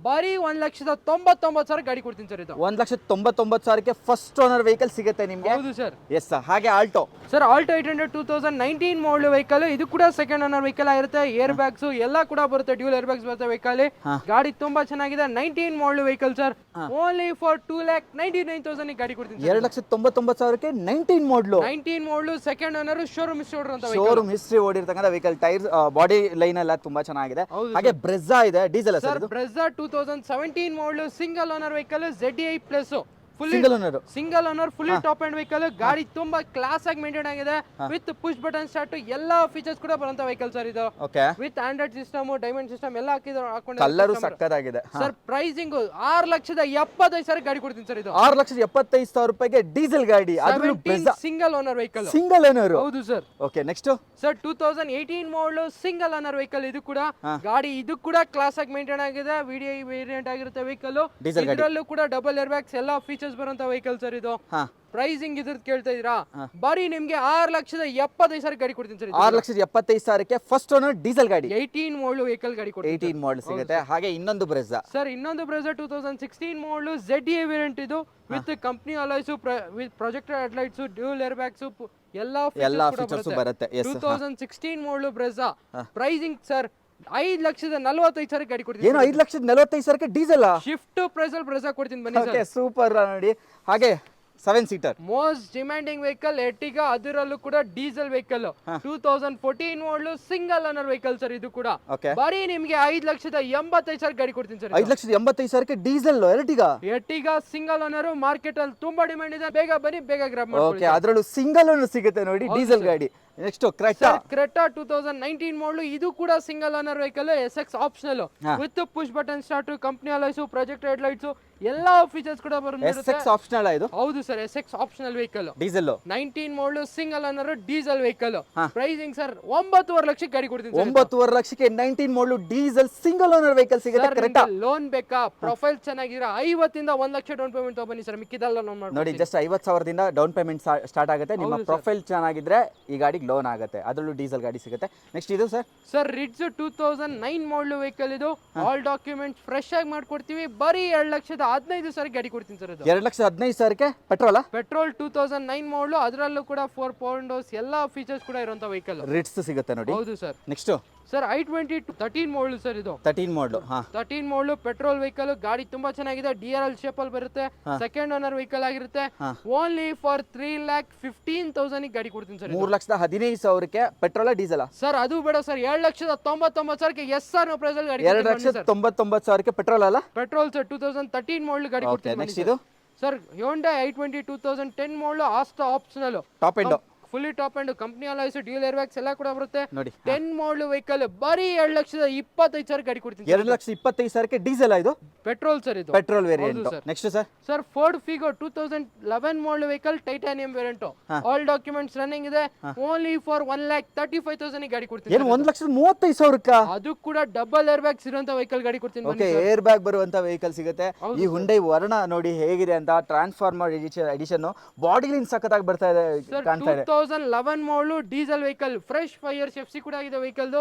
ಬರೀ 1,99,000 ಗಾಡಿ ಕೊಡ್ತೀನಿ ಸರ್. ಇದು 1,99,000ಕ್ಕೆ ಫಸ್ಟ್ ಓನರ್ ವೆಹಿಕಲ್ ಸಿಗುತ್ತೆ ನಿಮ್ಗೆ. ಹೌದು ಸರ್. ಎಸ್, ಹಾಗೆ Alto sir. Alto 800 2019 model vehicle. ಇದು ಕೂಡ ಸೆಕೆಂಡ್ ಓನರ್ ವೆಹಿಕಲ್ ಆಗಿರುತ್ತೆ. ಏರ್ ಬ್ಯಾಗ್ಸ್ ಎಲ್ಲ ಕೂಡ ಬರುತ್ತೆ, ಡ್ಯೂಲ್ ಏರ್ ಬ್ಯಾಗ್ಸ್ ಬರುತ್ತೆ ವೆಹಿಕಲ್. ಗಾಡಿ ತುಂಬಾ ಚೆನ್ನಾಗಿದೆ. 19 model vehicle sir. Only for 2,99,000 ಗಾಡಿ ಕೊಡ್ತೀನಿ. 2,99,000ಕ್ಕೆ 19 model second owner, showroom history ಓಡಿರ್ತಕ್ಕಂಥ ವೆಹಿಕಲ್. ಟೈರ್, ಬಾಡಿ ಲೈನ್ ಎಲ್ಲ ತುಂಬಾ ಚೆನ್ನಾಗಿದೆ. ಹಾಗೆ ಬ್ರೆಜ್ಜಾ ಇದೆ, diesel sir. Brezza 2017 model single owner vehicle. ZDI plus single owner fully top end vehicle. ಗಾಡಿ ತುಂಬಾ ಕ್ಲಾಸ್ ಆಗಿ ಮೇಂಟೈನ್ ಆಗಿದೆ. ವಿತ್ ಪುಷ್ ಬಟನ್ ಸ್ಟಾರ್ಟ್ ಎಲ್ಲಾ ಫೀಚರ್ಸ್ ಕೂಡ ಬರುವಂತ ವೆಹಿಕಲ್ ಸರ್. ಇದು with Android system, diamond system ಎಲ್ಲ ಹಾಕೊಂಡು ಕಲರ್ ಸಕ್ಕತ್ತಾಗಿದೆ ಸರ್. ಪ್ರೈಸಿಂಗ್ 6,75,000 ಗಾಡಿ ಕೊಡ್ತೀನಿ ಸರ್. ಇದು 6,75,000 ರೂಪಾಯಿಗೆ ಡೀಸೆಲ್ ಗಾಡಿ, single owner vehicle. Single owner, ಹೌದು sir. Okay, next sir 2018 model single owner vehicle. ಇದು ಕೂಡ ಗಾಡಿ, ಇದು ಕೂಡ ಕ್ಲಾಸ್ ಆಗಿ ಮೇಂಟೈನ್ ಆಗಿದೆ. VDI ವೇರಿಯಂಟ್ ಆಗಿರುತ್ತೆ ವೆಹಿಕಲ್. ಇದರಲ್ಲೂ ಕೂಡ ಡಬಲ್ ಏರ್ ಬ್ಯಾಗ್ಸ್ ಎಲ್ಲ ಫೀಚರ್ಸ್ ಬರುವಂತ ವೆಹಿಕಲ್ ಸರ್. ಇದು ಪ್ರೈಸಿಂಗ್ ಇದ್ರದ್ದು ಕೇಳ್ತಾ ಇದೀರಾ? ಬರೀ ನಿಮ್ಗೆ 6,75,000 ಗಾಡಿ ಕೊಡ್ತೀನಿ ಸರ್. 6,75,000ಕ್ಕೆ ಫಸ್ಟ್ ಓನರ್ ಡೀಸೆಲ್ ಗಾಡಿ. 18 ಮಾಡಲ್ ವೆಹಿಕಲ್ ಗಾಡಿ ಕೊಡ್ತೀನಿ. 18 ಮಾಡಲ್ ಸಿಗುತ್ತೆ. ಹಾಗೆ ಇನ್ನೊಂದು ಬ್ರೆಜ್ಜಾ ಸರ್. ಇನ್ನೊಂದು ಬ್ರೆಜ್ಜಾ 2016 ಮಾಡಲ್ ZDI ವೇರಿಯಂಟ್. ಇದು with company alloys, with projector headlights, dual air bags, ಎಲ್ಲಾ ಫೀಚರ್ಸ್ ಬರುತ್ತೆ. ಎಸ್ 2016 ಮಾಡಲು ಬ್ರೆಜಾ ಪ್ರೈಸಿಂಗ್ ಸರ್ 5,45,000 ಗಾಡಿ ಕೊಡ್ತೀನಿ. ಏನು 5,45,000 ಡೀಸೆಲ್ ಶಿಫ್ಟ್ ಪ್ರೈಸ್ ಅಲ್ಲಿ ಬ್ರೆಜಾ ಕೊಡ್ತೀನಿ ಬನ್ನಿ ಸರ್. ಸೂಪರ್ ನೋಡಿ. ಹಾಗೆ 7 seater most demanding vehicle Ertiga, ಅದರಲ್ಲೂ ಕೂಡ ಡೀಸೆಲ್ ವೆಹಿಕಲ್ 2014 ಮಾಡಲು ಸಿಂಗಲ್ ಓನರ್ ವೆಹಿಕಲ್ ಸರ್. ಇದು ಕೂಡ ಬರೀ ನಿಮ್ಗೆ 5,85,000 ಗಾಡಿ ಕೊಡ್ತೀನಿ sir. 5,85,000 diesel Ertiga single owner market ಅಲ್ಲಿ ತುಂಬಾ ಡಿಮ್ಯಾಂಡ್ ಇದೆ. ಬೇಗ ಬನ್ನಿ, ಬೇಗ ಗ್ರಾಬ್ ಮಾಡಿ. ಅದರಲ್ಲೂ ಸಿಂಗಲ್ ಓನರ್ ಸಿಗುತ್ತೆ ನೋಡಿ ಡೀಸೆಲ್ ಗಾಡಿ. ನೆಕ್ಸ್ಟ್ ಕ್ರೆಟಾ 2019 ಮಾಡಲು, ಇದು ಕೂಡ single owner vehicle, SX optional with push button start, company alloys, project head lights ಎಲ್ಲಾ ಫೀಚರ್ಸ್ ಕೂಡ ಬರುತ್ತೆ. ಎಸ್ಎಕ್ಸ್ ಆಪ್ಷನಲ್ ಇದು. ಹೌದು sir, SX optional vehicle diesel 19 model single owner diesel vehicle. Pricing sir 9.5 ಲಕ್ಷಕ್ಕೆ ಗಾಡಿ ಕೊಡ್ತೀನಿ. 9.5 ಲಕ್ಷಕ್ಕೆ 19 model diesel single owner vehicle ಸಿಗುತ್ತೆ. ಕ್ರೆಟಾ ಲೋನ್ ಬೇಕಾ, ಪ್ರೊಫೈಲ್ ಚೆನ್ನಾಗಿರ 50 ಇಂದ 1 ಲಕ್ಷ ಡೌನ್ ಪೇಮೆಂಟ್ ತಗೊಬನ್ನಿ ಸರ್. ಮಿಕ್ಕಿದೆಲ್ಲ ಲೋನ್ ಮಾಡಿ ನೋಡಿ. ಜಸ್ಟ್ 50,000ದಿಂದ ಡೌನ್ ಪೇಮೆಂಟ್ ಸ್ಟಾರ್ಟ್ ಆಗುತ್ತೆ. ನಿಮ್ಮ ಪ್ರೊಫೈಲ್ ಚೆನ್ನಾಗಿದ್ರೆ ಈ ಗಾಡಿಗೆ ಲೋನ್ ಆಗುತ್ತೆ. ಅದರಲ್ಲೂ ಡೀಸೆಲ್ ಗಾಡಿ ಸಿಗುತ್ತೆ. ನೆಕ್ಸ್ಟ್ ಇದು ಸರ್ ರಿಡ್ಜ್ 2009 ಮಾಡಲು ವೆಹಿಕಲ್. ಇದು ಆಲ್ ಡಾಕ್ಯುಮೆಂಟ್ಸ್ ಫ್ರೆಶ್ ಆಗಿ ಮಾಡ್ಕೊಡ್ತೀವಿ. ಬರೀ 2,15,000 ಗಾಡಿ ಕೊಡ್ತೀನಿ ಸರ್. ಇದು 2,15,000 ಪೆಟ್ರೋಲ್ 2009 ಮಾಡಲು, ಅದರಲ್ಲೂ ಕೂಡ 4 ಪವರ್ ಡೋರ್ಸ್ ಎಲ್ಲಾ ಫೀಚರ್ಸ್ ಕೂಡ ಇರುವಂತ ವೆಹಿಕಲ್. ರಿಡ್ಸ್ ಸಿಗುತ್ತೆ ನೋಡಿ. ಹೌದು ಸರ್. ನೆಕ್ಸ್ಟ್ ಸರ್ i20 13 ಮಾಡಲು ಸರ್. ಇದು 13 ಮಾಡಲು 13 ಮಾಡಲು ಪೆಟ್ರೋಲ್ ವೆಹಿಕಲ್. ಗಾಡಿ ತುಂಬಾ ಚೆನ್ನಾಗಿದೆ. DRL ಶೇಪ್ ಅಲ್ಲಿ ಬರುತ್ತೆ. ಸೆಕೆಂಡ್ ಓನರ್ ವೆಹಿಕಲ್ ಆಗಿರುತ್ತೆ. ಓನ್ಲಿ ಫಾರ್ 3,15,000 ಗಾಡಿ ಕೊಡ್ತೀನಿ ಸರ್. 3,15,000 petrol diesel sir. ಅದು ಬೇಡ ಸರ್, 2,99,000 SR ಪ್ರೈಸ್ ಅಲ್ಲಿ ಗಾಡಿ. 2,99,000 ಪೆಟ್ರೋಲ್ ಅಲ್ಲ, ಪೆಟ್ರೋಲ್ ಸರ್. 2013 ಮಾಡಲು ಗಾಡಿ ಕೊಡ್ತೀನಿ. ನೆಕ್ಸ್ಟ್ ಇದು sir Hyundai i20 2010 model Asta optional, top end, fully top end, company alloys, dual air bags ಎಲ್ಲ ಕೂಡ ಬರುತ್ತೆ ನೋಡಿ. 10 ಮಾಡಲು ವೆಹಿಕಲ್ ಬರೀ 2,25,000 ಗಾಡಿ ಕೊಡ್ತೀನಿ. 2,25,000 ಡೀಸೆಲ್ ಇದು ಪೆಟ್ರೋಲ್ ಸರ್. ಇದು petrol variant. Next sir Ford Figo 2011 ಮಾಡಲು vehicle, titanium variant, all documents running ಇದೆ. ಓನ್ಲಿ ಫಾರ್ 1,35,000 ಗಾಡಿ ಕೊಡ್ತೀನಿ. ಏನು 1,35,000 ಅದು ಕೂಡ ಡಬಲ್ ಏರ್ ಬ್ಯಾಗ್ಸ್ ಇರುವಂತ ವೆಹಿಕಲ್ ಗಾಡಿ ಕೊಡ್ತೀನಿ. ಓಕೆ, ಏರ್ ಬ್ಯಾಗ್ ಬರುವಂತ ವೆಹಿಕಲ್ ಸಿಗುತ್ತೆ. ಈ ಹುಂಡೈ ವರ್ಣ ನೋಡಿ ಹೇಗಿದೆ ಅಂತ. ಟ್ರಾನ್ಸ್ಫಾರ್ಮರ್ ಎಡಿಷನ್ ಬಾಡಿ ಲೈನ್ ಸಖತ್ತಾಗಿ ಬರ್ತಾ ಇದೆ, ಕಾಣ್ತಾ ಇದೆ. 2011 ಮಾಡಲು diesel vehicle, fresh 5 years FC ಕೂಡ ಆಗಿದೆ ವೆಹಿಕಲ್.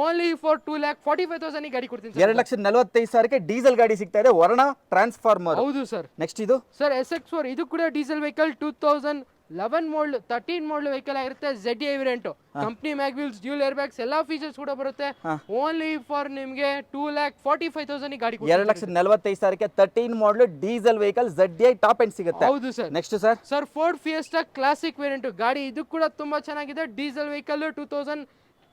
ಓನ್ಲಿ ಫಾರ್ 2,45,000 ಗಾಡಿ ಕೊಡ್ತೀನಿ. 2,45,000 ಡೀಸೆಲ್ ಗಾಡಿ ಸಿಗ್ತಾ ಇದೆ, ವರ್ಣ ಟ್ರಾನ್ಸ್ಫಾರ್ಮರ್. ಹೌದು ಸರ್. ನೆಕ್ಸ್ಟ್ ಇದು ಸರ್ SX4, ಇದು ಕೂಡ ಡೀಸೆಲ್ ವೆಹಿಕಲ್. 2011 ಮಾಡಲು 13 ಮಾಡಲು ವೆಹಿಕಲ್ ಆಗಿರುತ್ತೆ. ZA variant, company mag wheels, dual air bags ಎಲ್ಲಾ ಫೀಚರ್ಸ್ ಕೂಡ ಬರುತ್ತೆ. ಓನ್ಲಿ ಫಾರ್ ನಿಮಗೆ 2,45,000 ಗಾಡಿ ಕೊಡ್ತೀನಿ. 2,45,000 13 ಮಾಡಲು diesel vehicle ZA top end ಸಿಗುತ್ತೆ. ಹೌದು sir. Next sir Ford fiesta classic variant ಗಾಡಿ. ಇದು ಕೂಡ ತುಂಬಾ ಚೆನ್ನಾಗಿದೆ. ಡೀಸೆಲ್ ವೆಹಿಕಲ್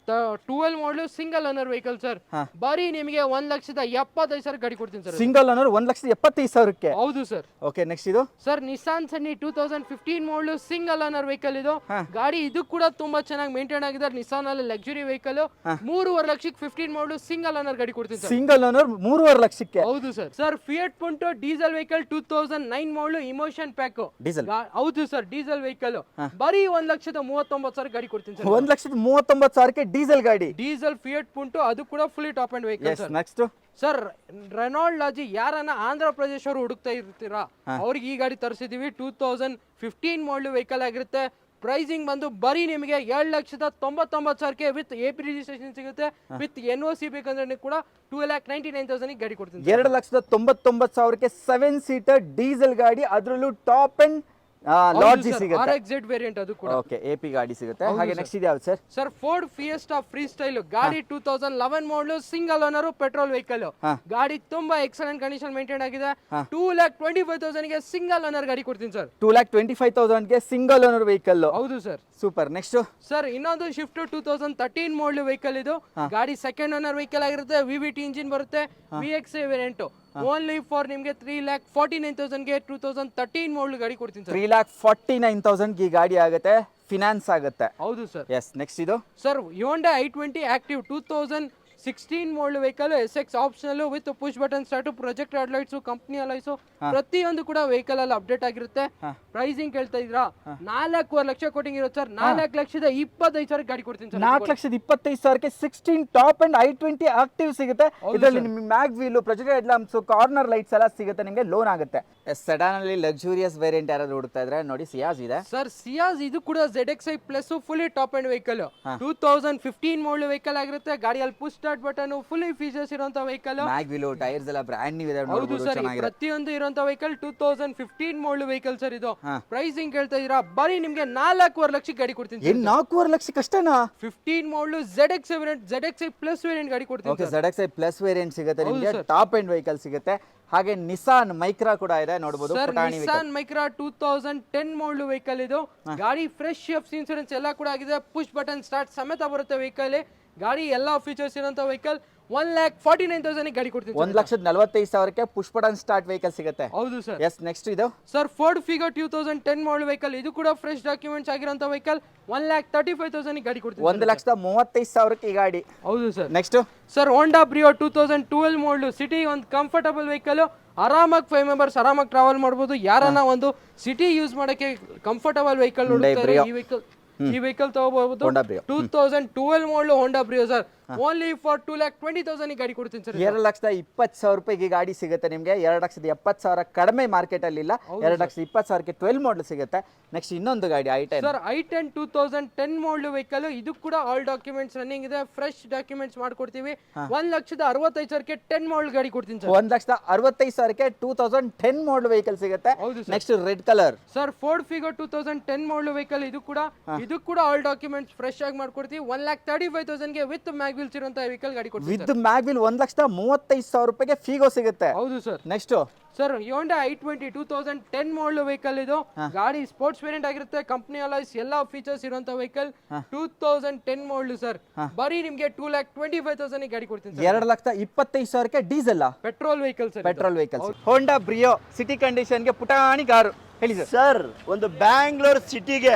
2012 ಮಾಡಲು ಸಿಂಗಲ್ ಓನರ್ ವೆಹಿಕಲ್ ಸರ್. ಬರೀ ನಿಮಗೆ 1,75,000 ಗಾಡಿ ಕೊಡ್ತೀನಿ ಸರ್. Single owner 1,75,000. ಹೌದು ಸರ್. ಓಕೆ, ನೆಕ್ಸ್ಟ್ ಇದು ಸರ್ ನಿಸಾನ್ ಸನ್ನಿ 2015 ಮಾಡಲು ಸಿಂಗಲ್ ಓನರ್ ವೆಹಿಕಲ್. ಇದು ಗಾಡಿ ಇದು ಕೂಡ ತುಂಬಾ ಚೆನ್ನಾಗಿ ಮೇಂಟೈನ್ ಆಗಿದೆ. ನಿಸಾನ್ ಅಲ್ಲಿ ಲಕ್ಸುರಿ ವೆಹಿಕಲ್. 3.5 ಲಕ್ಷಕ್ಕೆ 15 ಮಾಡಲು ಸಿಂಗಲ್ ಓನರ್ ಗಾಡಿ ಕೊಡ್ತೀನಿ ಸರ್. ಸಿಂಗಲ್ ಓನರ್ 3.5 ಲಕ್ಷಕ್ಕೆ. ಹೌದು sir. Fiat Punto diesel vehicle 2009 model emotion pack diesel. ಹೌದು ಸರ್, ಡೀಸೆಲ್ ವೆಹಿಕಲ್. ಬರೀ 1,39,000 ಗಾಡಿ ಕೊಡ್ತೀನಿ ಸರ್. 1,39,000 ಡೀಸೆಲ್ ಗಾಡಿ. ಡೀಸೆಲ್ ಫಿಯಟ್ ಪುಂಟೋ, ಅದು ಕೂಡ fully top end vehicle sir. Next sir Renault Lodgy, ಯಾರನ್ನ ಆಂಧ್ರ ಪ್ರದೇಶ್ ಅವರು ಹುಡುಕ್ತಾ ಇರ್ತೀರಾ ಅವ್ರಿಗೆ ಈ ಗಾಡಿ ತರಿಸಿದೀವಿ. 2015 ಮಾಡಲು ವೆಹಿಕಲ್ ಆಗಿರುತ್ತೆ. ಪ್ರೈಸಿಂಗ್ ಬಂದು ಬರೀ ನಿಮಗೆ 7,99,000 ವಿತ್ AP ರಿಜಿಸ್ಟ್ರೇಷನ್ ಸಿಗುತ್ತೆ. ವಿತ್ NOC ಬೇಕಂದ್ರೆ ಕೂಡ 2,99,000 ಗಾಡಿ ಕೊಡ್ತೀನಿ. 2,99,000 7 ಸೀಟರ್ ಡೀಸೆಲ್ ಗಾಡಿ, ಅದರಲ್ಲೂ ಟಾಪ್ ಅಂಡ್ ಲಾಡ್ಜಿ ಸಿಗುತ್ತೆ. RXZ ವೇರಿಯಂಟ್ ಅದು ಕೂಡ. ಓಕೆ, AP ಗಾಡಿ ಸಿಗುತ್ತೆ. ಹಾಗೆ ನೆಕ್ಸ್ಟ್ ಇದೆ ಯಾವುದು sir Ford fiesta free style ಗಾಡಿ. 2011 ಮಾಡಲು ಸಿಂಗಲ್ ಓನರ್ ಪೆಟ್ರೋಲ್ ವೆಹಿಕಲ್. ಗಾಡಿ ತುಂಬಾ ಎಕ್ಸಲೆಂಟ್ ಕಂಡೀಷನ್ ಮೇಂಟೈನ್ ಆಗಿದೆ. 2,25,000 ಸಿಂಗಲ್ ಓನರ್ ಗಾಡಿ ಕೊಡ್ತೀನಿ ಸರ್. 2,25,000 single owner vehicle. ಹೌದು ಸರ್. ಸೂಪರ್. ನೆಕ್ಸ್ಟ್ ಸರ್ ಇನ್ನೊಂದು ಶಿಫ್ಟ್ 2013 ಮಾಡಲು ವೆಹಿಕಲ್. ಇದು ಗಾಡಿ ಸೆಕೆಂಡ್ ಓನರ್ ವೆಹಿಕಲ್ ಆಗಿರುತ್ತೆ. VVT ಇಂಜಿನ್ ಬರುತ್ತೆ. VXA variant. ಓನ್ಲಿ ಫಾರ್ ನಿಮಗೆ 3,49,000 2013 ಮಾಡಲು ಗಾಡಿ ಕೊಡ್ತೀನಿ ಸರ್. 3,49,000 ಈ ಗಾಡಿ ಆಗುತ್ತೆ, ಫಿನಾನ್ಸ್ ಆಗುತ್ತೆ. ಹೌದು ಸರ್. ಎಸ್, ನೆಕ್ಸ್ಟ್ ಇದು ಸರ್ Hyundai i20 ಆಕ್ಟಿವ್ 2016 ಮಾಡಲು vehicle. SX optional with push button start, project head lights, company alloys ಪ್ರತಿಯೊಂದು ಕೂಡ ವೆಹಿಕಲ್ ಅಲ್ಲಿ ಅಪ್ಡೇಟ್ ಆಗಿರುತ್ತೆ. ಪ್ರೈಸಿಂಗ್ ಕೇಳ್ತಾ ಇದ್ರಾ 4.5 ಲಕ್ಷ ಕೋಟಿಂಗ್ ಇರುತ್ತೆ ಸರ್. 4,25,000 ಗಾಡಿ ಕೊಡ್ತೀನಿ sir. 4,25,000 16 top end i20 active ಸಿಗುತ್ತೆ. ಇದರಲ್ಲಿ ನಿಮಗೆ mag wheel, project head lamps, corner lights ಎಲ್ಲ ಸಿಗುತ್ತೆ. ನಿಮಗೆ ಲೋನ್ ಆಗುತ್ತೆ. ಸೆಡಾನ್ ಅಲ್ಲಿ ಲಕ್ಸುರಿಯಸ್ ವೇರಿಯಂಟ್ ಯಾರಾದ್ರೂ ಹುಡುಕ್ತಾ ಇದ್ರೆ ನೋಡಿ, ಸಿಯಾಜ್ ಇದೆ ಸರ್. ಸಿಯಾಜ್ ಇದು ಕೂಡ ZXi plus fully top end vehicle. 2015 ಮಾಡಲು ವೆಹಿಕಲ್ ಆಗಿರುತ್ತೆ. ಗಾಡಿಯಲ್ಲಿ push start, start button, fully features ಇರುವಂತ ವೆಹಿಕಲ್. ಮ್ಯಾಗ್ ವೀಲ್, ಟೈರ್ಸ್ ಎಲ್ಲ ಬ್ರ್ಯಾಂಡ್ ನ್ಯೂ ಇದೆ. ಹೌದು ಸರ್, ಪ್ರತಿಯೊಂದು ಇರುವಂತ ವೆಹಿಕಲ್ 2015 ಮಾಡಲ್ ವೆಹಿಕಲ್ ಸರ್ ಇದು. ಪ್ರೈಸಿಂಗ್ ಹೇಳ್ತಾ ಇದೀರಾ, ಬರೀ ನಿಮ್ಗೆ 4.5 ಲಕ್ಷಕ್ಕೆ ಗಾಡಿ ಕೊಡ್ತೀನಿ. 4.5 ಲಕ್ಷಕ್ಕೆ ಅಷ್ಟೇನಾ? 15 ಮಾಡಲ್ ZXi variant, ZXi plus variant ಗಾಡಿ ಕೊಡ್ತೀನಿ. ಓಕೆ, ZXi ಪ್ಲಸ್ ವೇರಿಯಂಟ್ ಸಿಗುತ್ತೆ ನಿಮಗೆ, ಟಾಪ್ ಎಂಡ್ ವೆಹಿಕಲ್ ಸಿಗುತ್ತೆ. ಹಾಗೆ ನಿಸಾನ್ ಮೈಕ್ರಾ ಕೂಡ ಇದೆ, ನೋಡಬಹುದು. ನಿಸಾನ್ ಮೈಕ್ರಾ 2010 ಮಾಡಲ್ ವೆಹಿಕಲ್ ಇದು. ಗಾಡಿ ಫ್ರೆಶ್ ಎಫ್ಸಿ ಇನ್ಸೂರೆನ್ಸ್ ಎಲ್ಲ ಕೂಡ ಆಗಿದೆ, ಪುಷ್ ಬಟನ್ ಸ್ಟಾರ್ಟ್ ಸಮೇತ ಬರುತ್ತೆ ವೆಹಿಕಲ್. ಗಾಡಿ ಎಲ್ಲಾ ಫೀಚರ್ಸ್ ಇರುವಂತ ವೆಹಿಕಲ್. 1,49,000 ಗಾಡಿ ಕೊಡ್ತೀನಿ. 1,45,000ಕ್ಕೆ ಪುಷ್ ಬಟನ್ ಸ್ಟಾರ್ಟ್ ವೆಹಿಕಲ್ ಸಿಗುತ್ತೆ. ಹೌದು ಸರ್. ಎಸ್, ನೆಕ್ಸ್ಟ್ ಇದು sir Ford figure 2010 model vehicle. ಇದು ಕೂಡ ಫ್ರೆಶ್ ಡಾಕ್ಯುಮೆಂಟ್ಸ್ ಆಗಿರುವಂತ ವೆಹಿಕಲ್. 1,35,000 ಗಾಡಿ ಕೊಡ್ತೀನಿ. 1,35,000ಕ್ಕೆ ಈ ಗಾಡಿ. ಹೌದು ಸರ್. ನೆಕ್ಸ್ಟ್ ಸರ್ ಹೋಂಡಾ ಬ್ರಿಯೋ 2012 ಮಾಡಲ್ ಸಿಟಿ, ಒಂದು ಕಂಫರ್ಟಬಲ್ ವೆಹಿಕಲ್. ಆರಾಮಾಗಿ 5 ಮೆಂಬರ್ಸ್ ಆರಾಮಾಗಿ ಟ್ರಾವೆಲ್ ಮಾಡಬಹುದು. ಯಾರನ್ನ ಒಂದು ಸಿಟಿ ಯೂಸ್ ಮಾಡಕ್ಕೆ ಕಂಫರ್ಟಬಲ್ ವೆಹಿಕಲ್ ನೋಡ್ತಾರೆ, ಈ ವೆಹಿಕಲ್ ತಗೋಬಹುದು. 2012 ಮಾಡಲ್ ಹೋಂಡಾ ಬ್ರಿಯೋ ಸರ್, ಓನ್ಲಿ ಫಾರ್ 2,20,000 ಗಾಡಿ ಕೊಡ್ತೀನಿ ಸರ್. 2,20,000 ರೂಪಾಯಿಗೆ ಗಾಡಿ ಸಿಗುತ್ತೆ ನಿಮಗೆ. 2,70,000 ಕಡಿಮೆ ಮಾರ್ಕೆಟ್ ಅಲ್ಲಿ ಇಲ್ಲ. 2,20,000ಕ್ಕೆ 12 ಮಾಡಲ್ ಸಿಗುತ್ತೆ. ನೆಕ್ಸ್ಟ್ ಇನ್ನೊಂದು ಗಾಡಿ i10 sir, i10 2010 model vehicle. ಇದು ಕೂಡ ಆಲ್ ಡಾಕ್ಯುಮೆಂಟ್ಸ್ ರನ್ನಿಂಗ್ ಇದೆ, ಫ್ರೆಶ್ ಡಾಕ್ಯುಮೆಂಟ್ಸ್ ಮಾಡ್ಕೊಡ್ತೀವಿ. 1,65,000ಕ್ಕೆ 10 ಮಾಡಲ್ ಗಾಡಿ ಕೊಡ್ತೀನಿ ಸರ್. 1,65,000ಕ್ಕೆ 2010 ಮಾಡಲ್ ವೆಹಿಕಲ್ ಸಿಗುತ್ತೆ. Next red colour sir, Ford figure 2010 model vehicle. ಇದು ಕೂಡ ಆಲ್ ಡಾಕ್ಯುಮೆಂಟ್ಸ್ ಫ್ರೆಶ್ ಆಗಿ ಮಾಡ್ಕೊಡ್ತೀವಿ. 1,35,000ಗೆ ವಿತ್ ಮ್ಯಾಗ್ ವೀಲ್ಸ್ ಇರುವಂತ ವೆಹಿಕಲ್ ಗಾಡಿ ಕೊಡ್ತೀವಿ. ವಿತ್ ಮ್ಯಾಗ್ ವೀಲ್ 1,35,000 ರೂಪಾಯಿಗೆ ಫಿಗೋ ಸಿಗುತ್ತೆ. ಹೌದು sir. Next sir Honda i20 2010 model vehicle. ಇದು ಗಾಡಿ ಸ್ಪೋರ್ಟ್ಸ್ ವೇರಿಯಂಟ್ ಆಗಿರುತ್ತೆ, ಕಂಪನಿ ಅಲೈಸ್ ಎಲ್ಲಾ ಫೀಚರ್ಸ್ ಇರುವಂತ ವೆಹಿಕಲ್. 2010 ಮಾಡಲ್ ಸರ್, ಬರೀ ನಿಮ್ಗೆ 2,25,000 ಗಾಡಿ ಕೊಡ್ತೀನಿ. 2,25,000ಕ್ಕೆ diesel petrol vehicle sir. Petrol vehicle. Honda Brio City ಕಂಡೀಷನ್ಗೆ ಪುಟಾಣಿ ಕಾರು. ಹೇಳಿ ಸರ್. ಸರ್, ಒಂದು ಬ್ಯಾಂಗ್ಳೂರ್ ಸಿಟಿಗೆ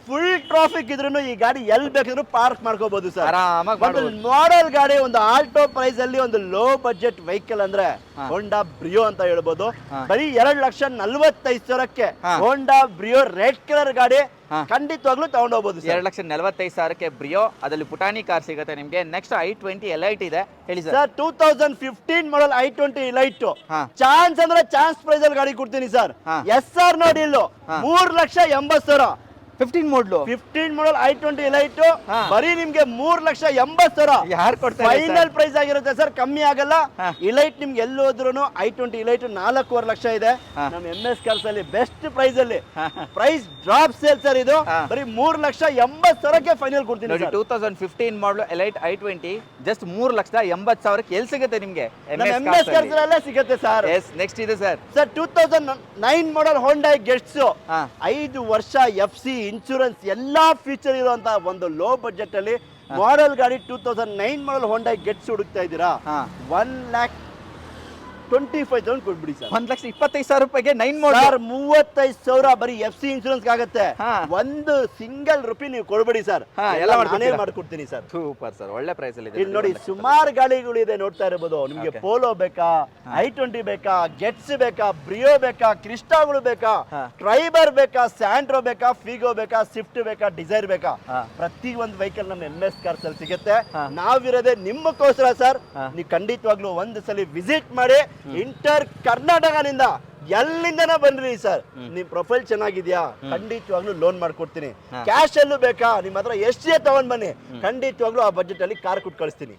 ಫುಲ್ ಟ್ರಾಫಿಕ್ ಇದ್ರೂ ಈ ಗಾಡಿ ಎಲ್ಲಿ ಬೇಕಿದ್ರು ಪಾರ್ಕ್ ಮಾಡ್ಕೋಬಹುದು ಸರ್, ಆರಾಮಾಗಿ. ಒಂದು ಮಾಡೆಲ್ ಗಾಡಿ, ಒಂದು ಆಲ್ಟೋ ಪ್ರೈಸ್ ಅಲ್ಲಿ ಒಂದು ಲೋ ಬಜೆಟ್ ವೆಹಿಕಲ್ ಅಂದ್ರೆ ಹೋಂಡಾ ಬ್ರಿಯೋ ಅಂತ ಹೇಳ್ಬೋದು. ಬರೀ 2,45,000ಕ್ಕೆ ಹೋಂಡಾ ಬ್ರಿಯೋ ರೆಡ್ ಕಲರ್ ಗಾಡಿ ಖಂಡಿತವಾಗ್ಲೂ ತಗೊಂಡೋಗ್ಬೋದು. 2,45,000ಕ್ಕೆ ಬ್ರಿಯೋ, ಅದರಲ್ಲಿ ಪುಟಾಣಿ ಕಾರ್ ಸಿಗುತ್ತೆ ನಿಮ್ಗೆ. ನೆಕ್ಸ್ಟ್ i20 ಎಲೈಟ್ ಇದೆ. ಹೇಳಿ sir. 2015 model i20 Elite. Chance ಅಂದ್ರೆ ಚಾನ್ಸ್ ಪ್ರೈಸ್ ಅಲ್ಲಿ ಗಾಡಿ ಕೊಡ್ತೀನಿ ಸರ್. SR ನೋಡಿ ಇಲ್ಲೋ 3,80,000. 15 ಮಾಡಲು 15 ಮಾಡಲ್ i20 ಎಲೈಟ್ ಬರೀ ನಿಮ್ಗೆ 3,80,000 ಯಾರು ಕೊಡ್ತಾರೆ? ಫೈನಲ್ ಪ್ರೈಸ್ ಆಗಿರುತ್ತೆ ಸರ್, ಕಮ್ಮಿ ಆಗಲ್ಲ. ಎಲೈಟ್ ನಿಮ್ಗೆ ಎಲ್ಲಿ ಹೋದ್ರು i20 ಎಲೈಟ್ 4.5 ಲಕ್ಷ ಇದೆ. ನಮ್ಮ MS ಕಾರ್ಸ್ ಅಲ್ಲಿ ಬೆಸ್ಟ್ ಪ್ರೈಸ್ ಅಲ್ಲಿ ಪ್ರೈಸ್ ಡ್ರಾಪ್ ಸೇಲ್ ಸರ್. ಇದು ಬರೀ 3,80,000ಕ್ಕೆ ಫೈನಲ್ ಕೊಡ್ತೀನಿ. 2015 ಮಾಡಲು ಎಲೈಟ್ i20 ಜಸ್ಟ್ 3,80,000ಕ್ಕೆ ಎಲ್ಲಿ ಸಿಗುತ್ತೆ ನಿಮ್ಗೆ? MS ಕಾರ್ಸ್ ಅಲ್ಲೇ ಸಿಗುತ್ತೆ ಸರ್. ನೆಕ್ಸ್ಟ್ ಇದೆ ಸರ್. 2009 ಮಾಡಲ್ ಹೋಂಡಾ ಗೆಟ್ಸ್. 5 ವರ್ಷ FC ಇನ್ಶೂರೆನ್ಸ್ ಎಲ್ಲಾ ಫೀಚರ್ ಇರುವಂತ ಒಂದು ಲೋ ಬಜೆಟ್ ಅಲ್ಲಿ ಮಾಡೆಲ್ ಗಾಡಿ 2009 ಮಾಡಲ್ ಹೋಂಡಾ ಗೆಟ್ಸ್ ಹುಡುಕ್ತಾ ಇದ್ದೀರಾ? 1,25,000 ಕೊಡ್ಬಿಡಿ ಸರ್. 1,25,000 ರೂಪಾಯಿಗೆ 9 ಮಾಡಲ್. 35,000 ಬರೀ FC ಇನ್ಶೂರೆನ್ಸ್ ಆಗುತ್ತೆ. ಒಂದು ಸಿಂಗಲ್ ರುಪಿ ನೀವು ಕೊಡ್ಬೇಡಿ ಸರ್, ಎಲ್ಲ ನಾನೇ ಮಾಡ್ಕೊಡ್ತೀನಿ ಸರ್. ಸೂಪರ್ ಸರ್, ಒಳ್ಳೆ ಪ್ರೈಸ್ ಅಲ್ಲಿ ಇದೆ. ಇಲ್ಲಿ ನೋಡಿ ಸುಮಾರು ಗಾಡಿಗಳು ಇದೆ, ನೋಡ್ತಾ ಇರಬಹುದು. ನಿಮ್ಗೆ ಪೋಲೋ ಬೇಕಾ, i20 ಬೇಕಾ, ಗೆಟ್ಸ್ ಬೇಕಾ, ಬ್ರಿಯೋ ಬೇಕಾ, ಕ್ರಿಸ್ಟಾಗಳು ಬೇಕಾ, ಟ್ರೈಬರ್ ಬೇಕಾ, ಸ್ಯಾಂಟ್ರೋ ಬೇಕಾ, ಫಿಗೋ ಬೇಕಾ, ಸ್ವಿಫ್ಟ್ ಬೇಕಾ, ಡಿಸೈರ್ ಬೇಕಾ, ಪ್ರತಿ ಒಂದು ವೆಹಿಕಲ್ ನಮ್ಮ MS ಕಾರ್ಸ್ ಅಲ್ಲಿ ಸಿಗುತ್ತೆ. ನಾವಿರೋದೇ ನಿಮ್ಮಕ್ಕೋಸ್ಕರ ಸರ್. ನೀವು ಖಂಡಿತವಾಗ್ಲೂ ಒಂದು ಸಲ ವಿಸಿಟ್ ಮಾಡಿ. ಇಂಟರ್ ಕರ್ನಾಟಕದಿಂದ ಎಲ್ಲಿಂದನ ಬನ್ರಿ ಸರ್. ನಿಮ್ ಪ್ರೊಫೈಲ್ ಚೆನ್ನಾಗಿದ್ಯಾ, ಖಂಡಿತವಾಗ್ಲೂ ಲೋನ್ ಮಾಡ್ಕೊಡ್ತೀನಿ. ಕ್ಯಾಶ್ ಅಲ್ಲೂ ಬೇಕಾ, ನಿಮ್ ಹತ್ರ ಎಷ್ಟೇ ತಗೊಂಡ್ ಬನ್ನಿ, ಖಂಡಿತವಾಗ್ಲೂ ಆ ಬಜೆಟ್ ಅಲ್ಲಿ ಕಾರ್ ಕೊಟ್ಟು ಕಳಿಸ್ತೀನಿ.